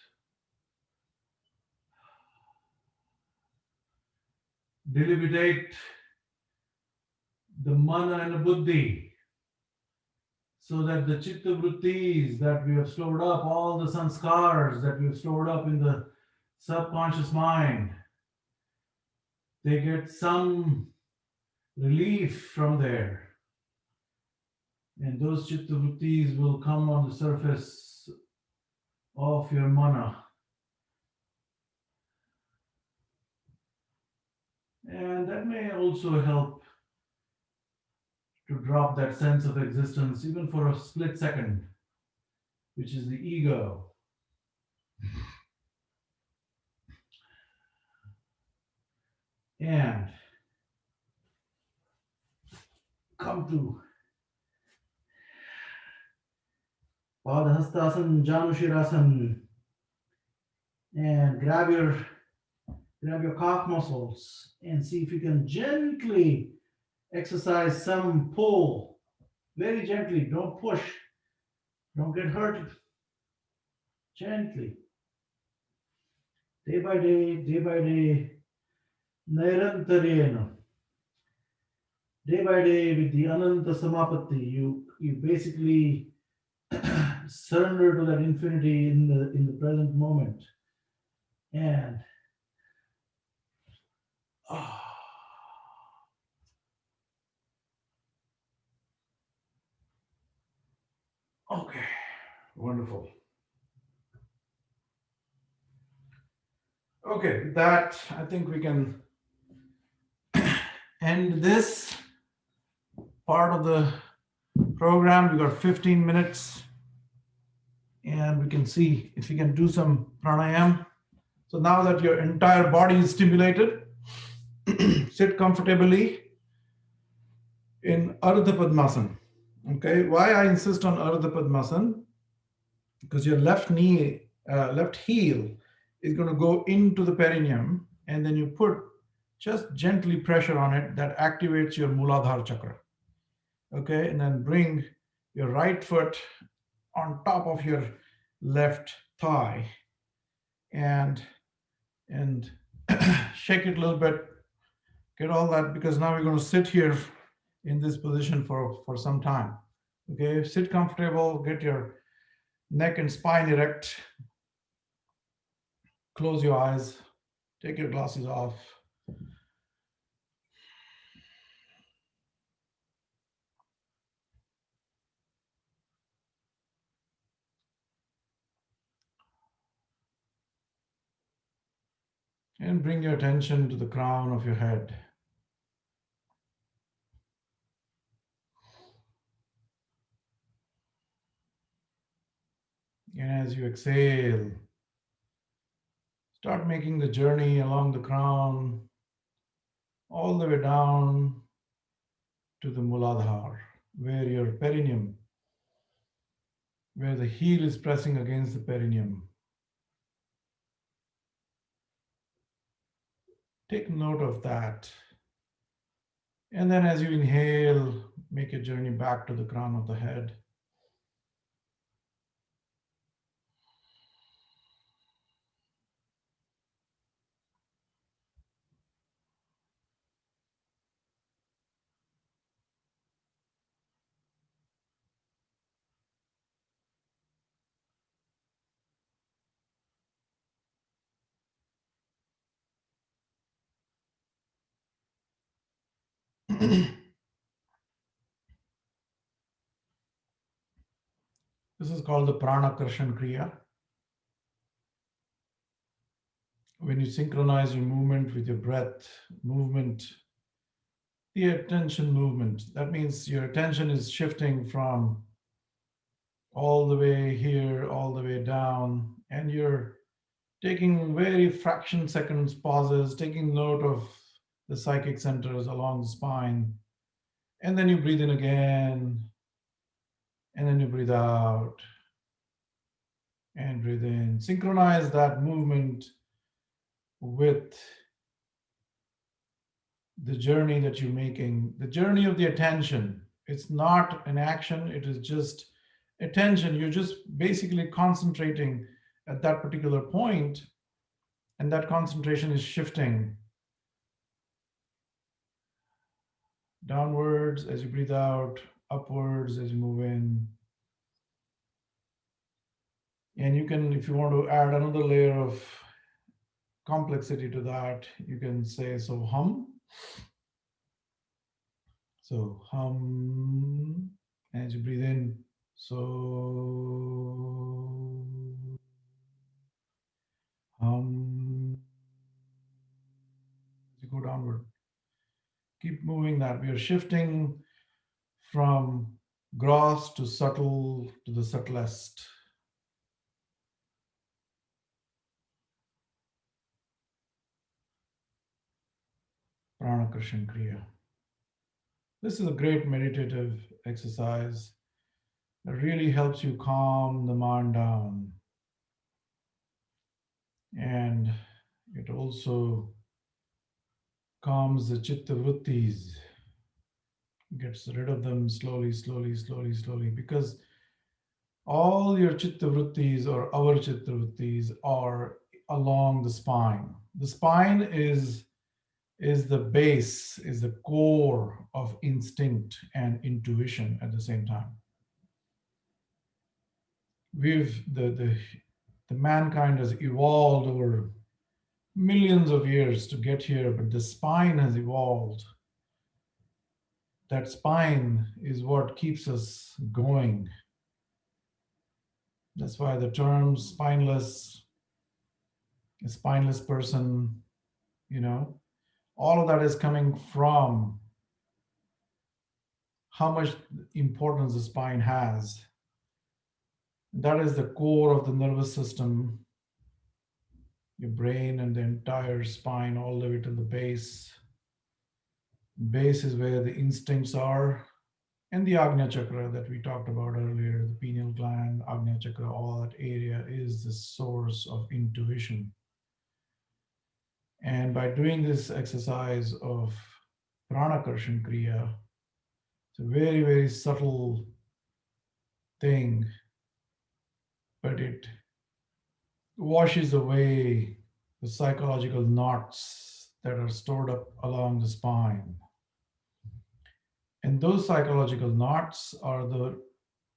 Deliberate the mana and the buddhi, so that the chitta vrittis that we have stored up, all the sanskars that we have stored up in the subconscious mind, they get some relief from there. And those chitta vrittis will come on the surface of your mana. And that may also help to drop that sense of existence, even for a split second, which is the ego, and come to Padhastasana, Janushirasana, and grab your calf muscles and see if you can gently exercise some pull, very gently. Don't push, don't get hurt. Gently, day by day, Nairantarena, day by day with the Ananta Samapatti, you basically surrender to that infinity in the present moment. And ah, okay, wonderful. Okay, with that, I think we can end this part of the program. We got 15 minutes, and we can see if we can do some pranayam. So now that your entire body is stimulated, sit comfortably in Ardha Padmasana. Okay, why I insist on Ardha Padmasana? Because your left knee, left heel is going to go into the perineum, and then you put just gently pressure on it. That activates your Muladhara chakra. Okay, and then bring your right foot on top of your left thigh, and and shake it a little bit. Get all that, because now we're going to sit here in this position for some time. Okay, sit comfortable, get your neck and spine erect, close your eyes, take your glasses off. And bring your attention to the crown of your head. And as you exhale, start making the journey along the crown all the way down to the Muladhara, where your perineum, where the heel is pressing against the perineum. Take note of that. And then as you inhale, make a journey back to the crown of the head. This is called the Prana Karshan Kriya. When you synchronize your movement with your breath, movement, the attention movement, that means your attention is shifting from all the way here, all the way down, and you're taking very fraction seconds pauses, taking note of the psychic centers along the spine. And then you breathe in again, and then you breathe out and breathe in. Synchronize that movement with the journey that you're making, the journey of the attention. It's not an action, it is just attention. You're just basically concentrating at that particular point, and that concentration is shifting downwards as you breathe out, upwards as you move in. And you can, if you want to add another layer of complexity to that, you can say, so hum. So hum, as you breathe in, so hum, as you go downward. Keep moving that. We are shifting from gross to subtle to the subtlest. Pranakrishna Kriya. This is a great meditative exercise that really helps you calm the mind down, and it also calms the chitta vrittis, gets rid of them slowly, slowly, slowly, slowly, because all your chitta vrittis or our chitta vrittis are along the spine. The spine is the base, is the core of instinct and intuition at the same time. We've the mankind has evolved over millions of years to get here, but the spine has evolved. That spine is what keeps us going. That's why the term spineless, a spineless person, you know, all of that is coming from how much importance the spine has. That is the core of the nervous system, your brain and the entire spine, all the way to the base. Base is where the instincts are, and the Agnya Chakra that we talked about earlier, the pineal gland, Agnya Chakra, all that area is the source of intuition. And by doing this exercise of Pranakarshan Kriya, it's a very, very subtle thing, but it washes away the psychological knots that are stored up along the spine. And those psychological knots are the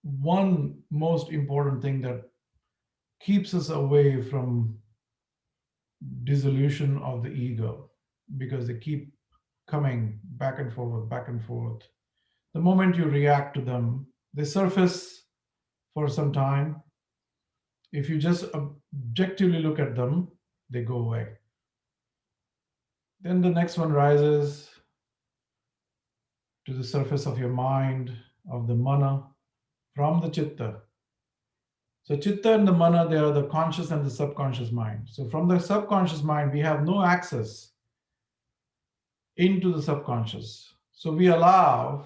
one most important thing that keeps us away from dissolution of the ego, because they keep coming back and forth, back and forth. The moment you react to them, they surface for some time. If you just objectively look at them, they go away. Then the next one rises to the surface of your mind, of the mana, from the chitta. So, chitta and the mana, they are the conscious and the subconscious mind. So, from the subconscious mind, we have no access into the subconscious. So, we allow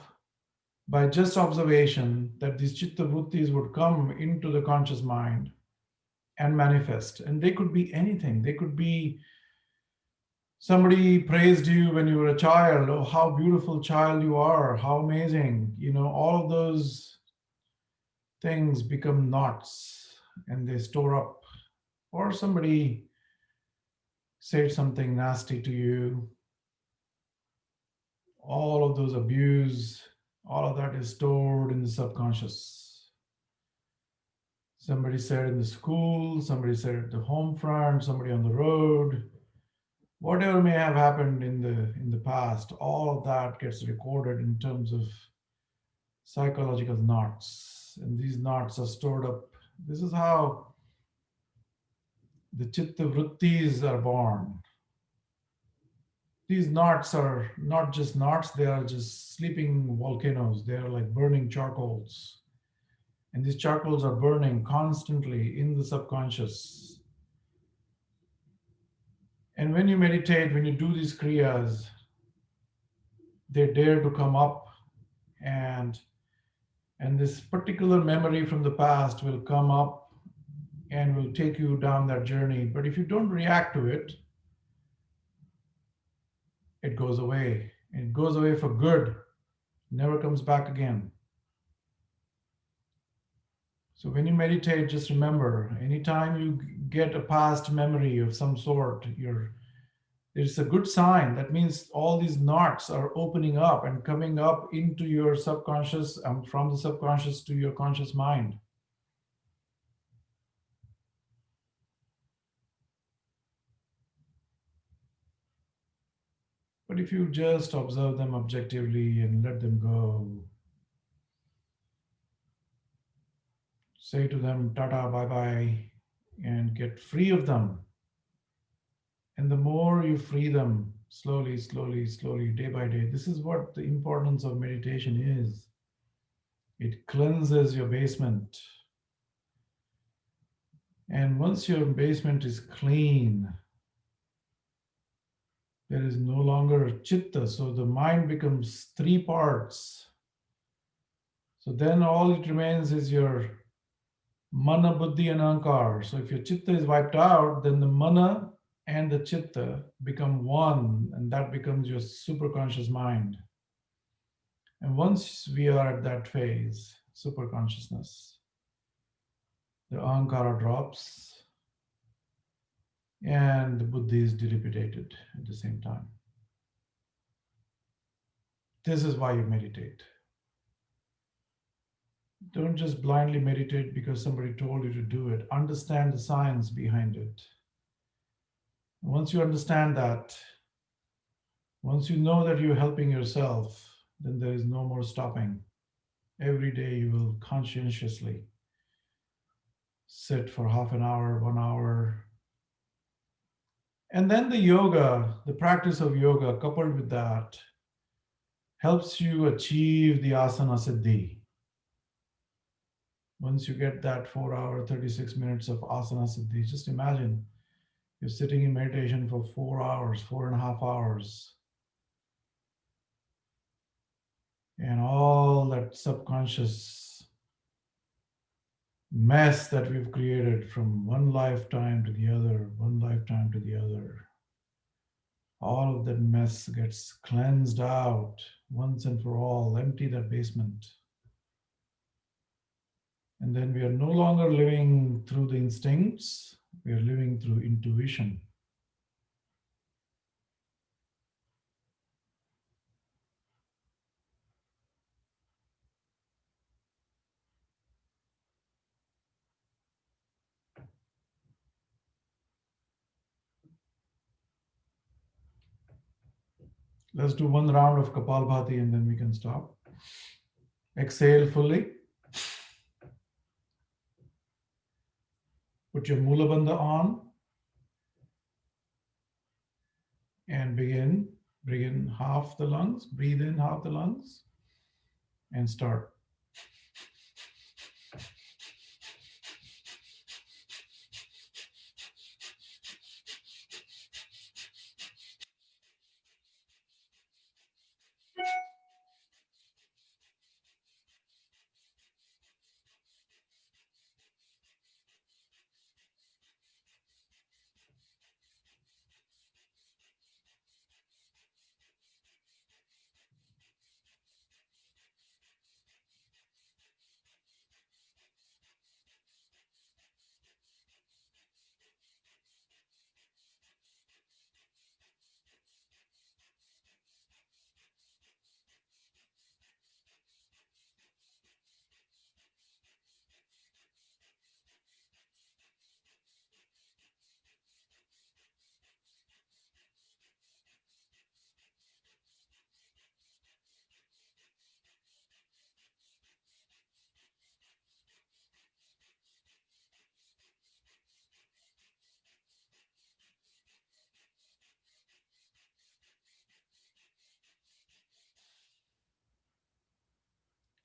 by just observation that these chitta vrittis would come into the conscious mind and manifest. And they could be anything. They could be somebody praised you when you were a child. Oh, how beautiful child you are. How amazing. You know, all of those things become knots and they store up. Or somebody said something nasty to you. All of those abuse, all of that is stored in the subconscious. Somebody said in the school, somebody said at the home front, somebody on the road, whatever may have happened in the past, all of that gets recorded in terms of psychological knots, and these knots are stored up. This is how the chitta vrittis are born. These knots are not just knots, they are just sleeping volcanoes. They are like burning charcoals, and these charcoals are burning constantly in the subconscious. And when you meditate, when you do these kriyas, they dare to come up, and this particular memory from the past will come up and will take you down that journey. But if you don't react to it, it goes away. It goes away for good, never comes back again. So when you meditate, just remember, anytime you get a past memory of some sort, it's a good sign. That means all these knots are opening up and coming up into your subconscious, and from the subconscious to your conscious mind. But if you just observe them objectively and let them go, say to them, Tata, bye bye, and get free of them. And the more you free them, slowly, slowly, slowly, day by day, this is what the importance of meditation is. It cleanses your basement. And once your basement is clean, there is no longer chitta. So the mind becomes three parts. So then all it remains is your mana, buddhi, and ahankar. So if your chitta is wiped out, then the mana and the chitta become one, and that becomes your superconscious mind. And once we are at that phase, super consciousness, the ahankara drops and the buddhi is dissipated at the same time. This is why you meditate. Don't just blindly meditate because somebody told you to do it. Understand the science behind it. Once you understand that, once you know that you're helping yourself, then there is no more stopping. Every day you will conscientiously sit for half an hour, 1 hour. And then the yoga, the practice of yoga coupled with that helps you achieve the asana siddhi. Once you get that 4 hour, 36 minutes of asana siddhi, just imagine you're sitting in meditation for 4 hours, 4.5 hours, and all that subconscious mess that we've created from one lifetime to the other, one lifetime to the other, all of that mess gets cleansed out once and for all. Empty that basement. And then we are no longer living through the instincts, we are living through intuition. Let's do one round of Kapalbhati and then we can stop. Exhale fully. Put your Mula Bandha on and begin. Bring in half the lungs, breathe in half the lungs, and start.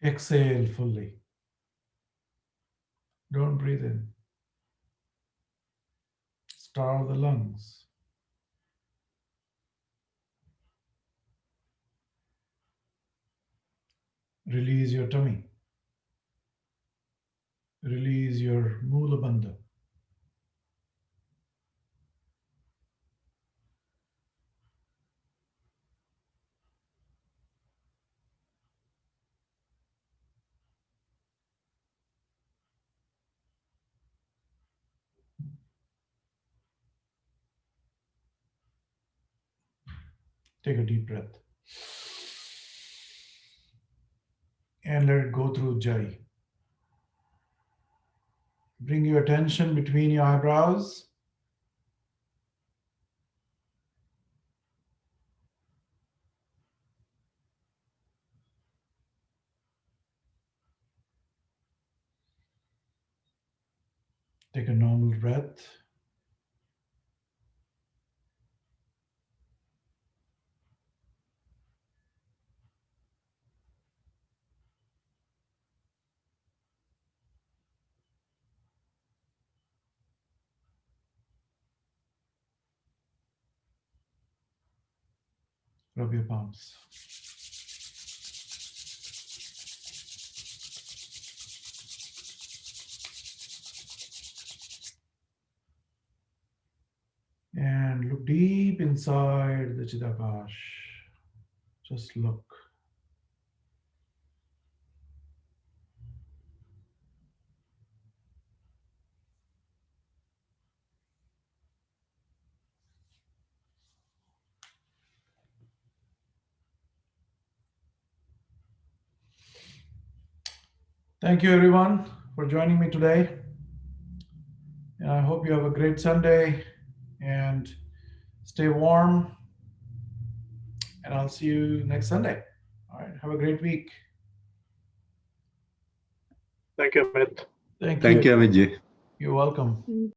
Exhale fully. Don't breathe in. Starve the lungs. Release your tummy. Release your Mula Bandha. Take a deep breath. And let it go through Jai. Bring your attention between your eyebrows. Take a normal breath. Rub your palms. And look deep inside the Chidakash. Just look. Thank you, everyone, for joining me today. And I hope you have a great Sunday and stay warm. And I'll see you next Sunday. All right. Have a great week. Thank you, Amit. Thank Thank you. you, Amit ji. You're welcome.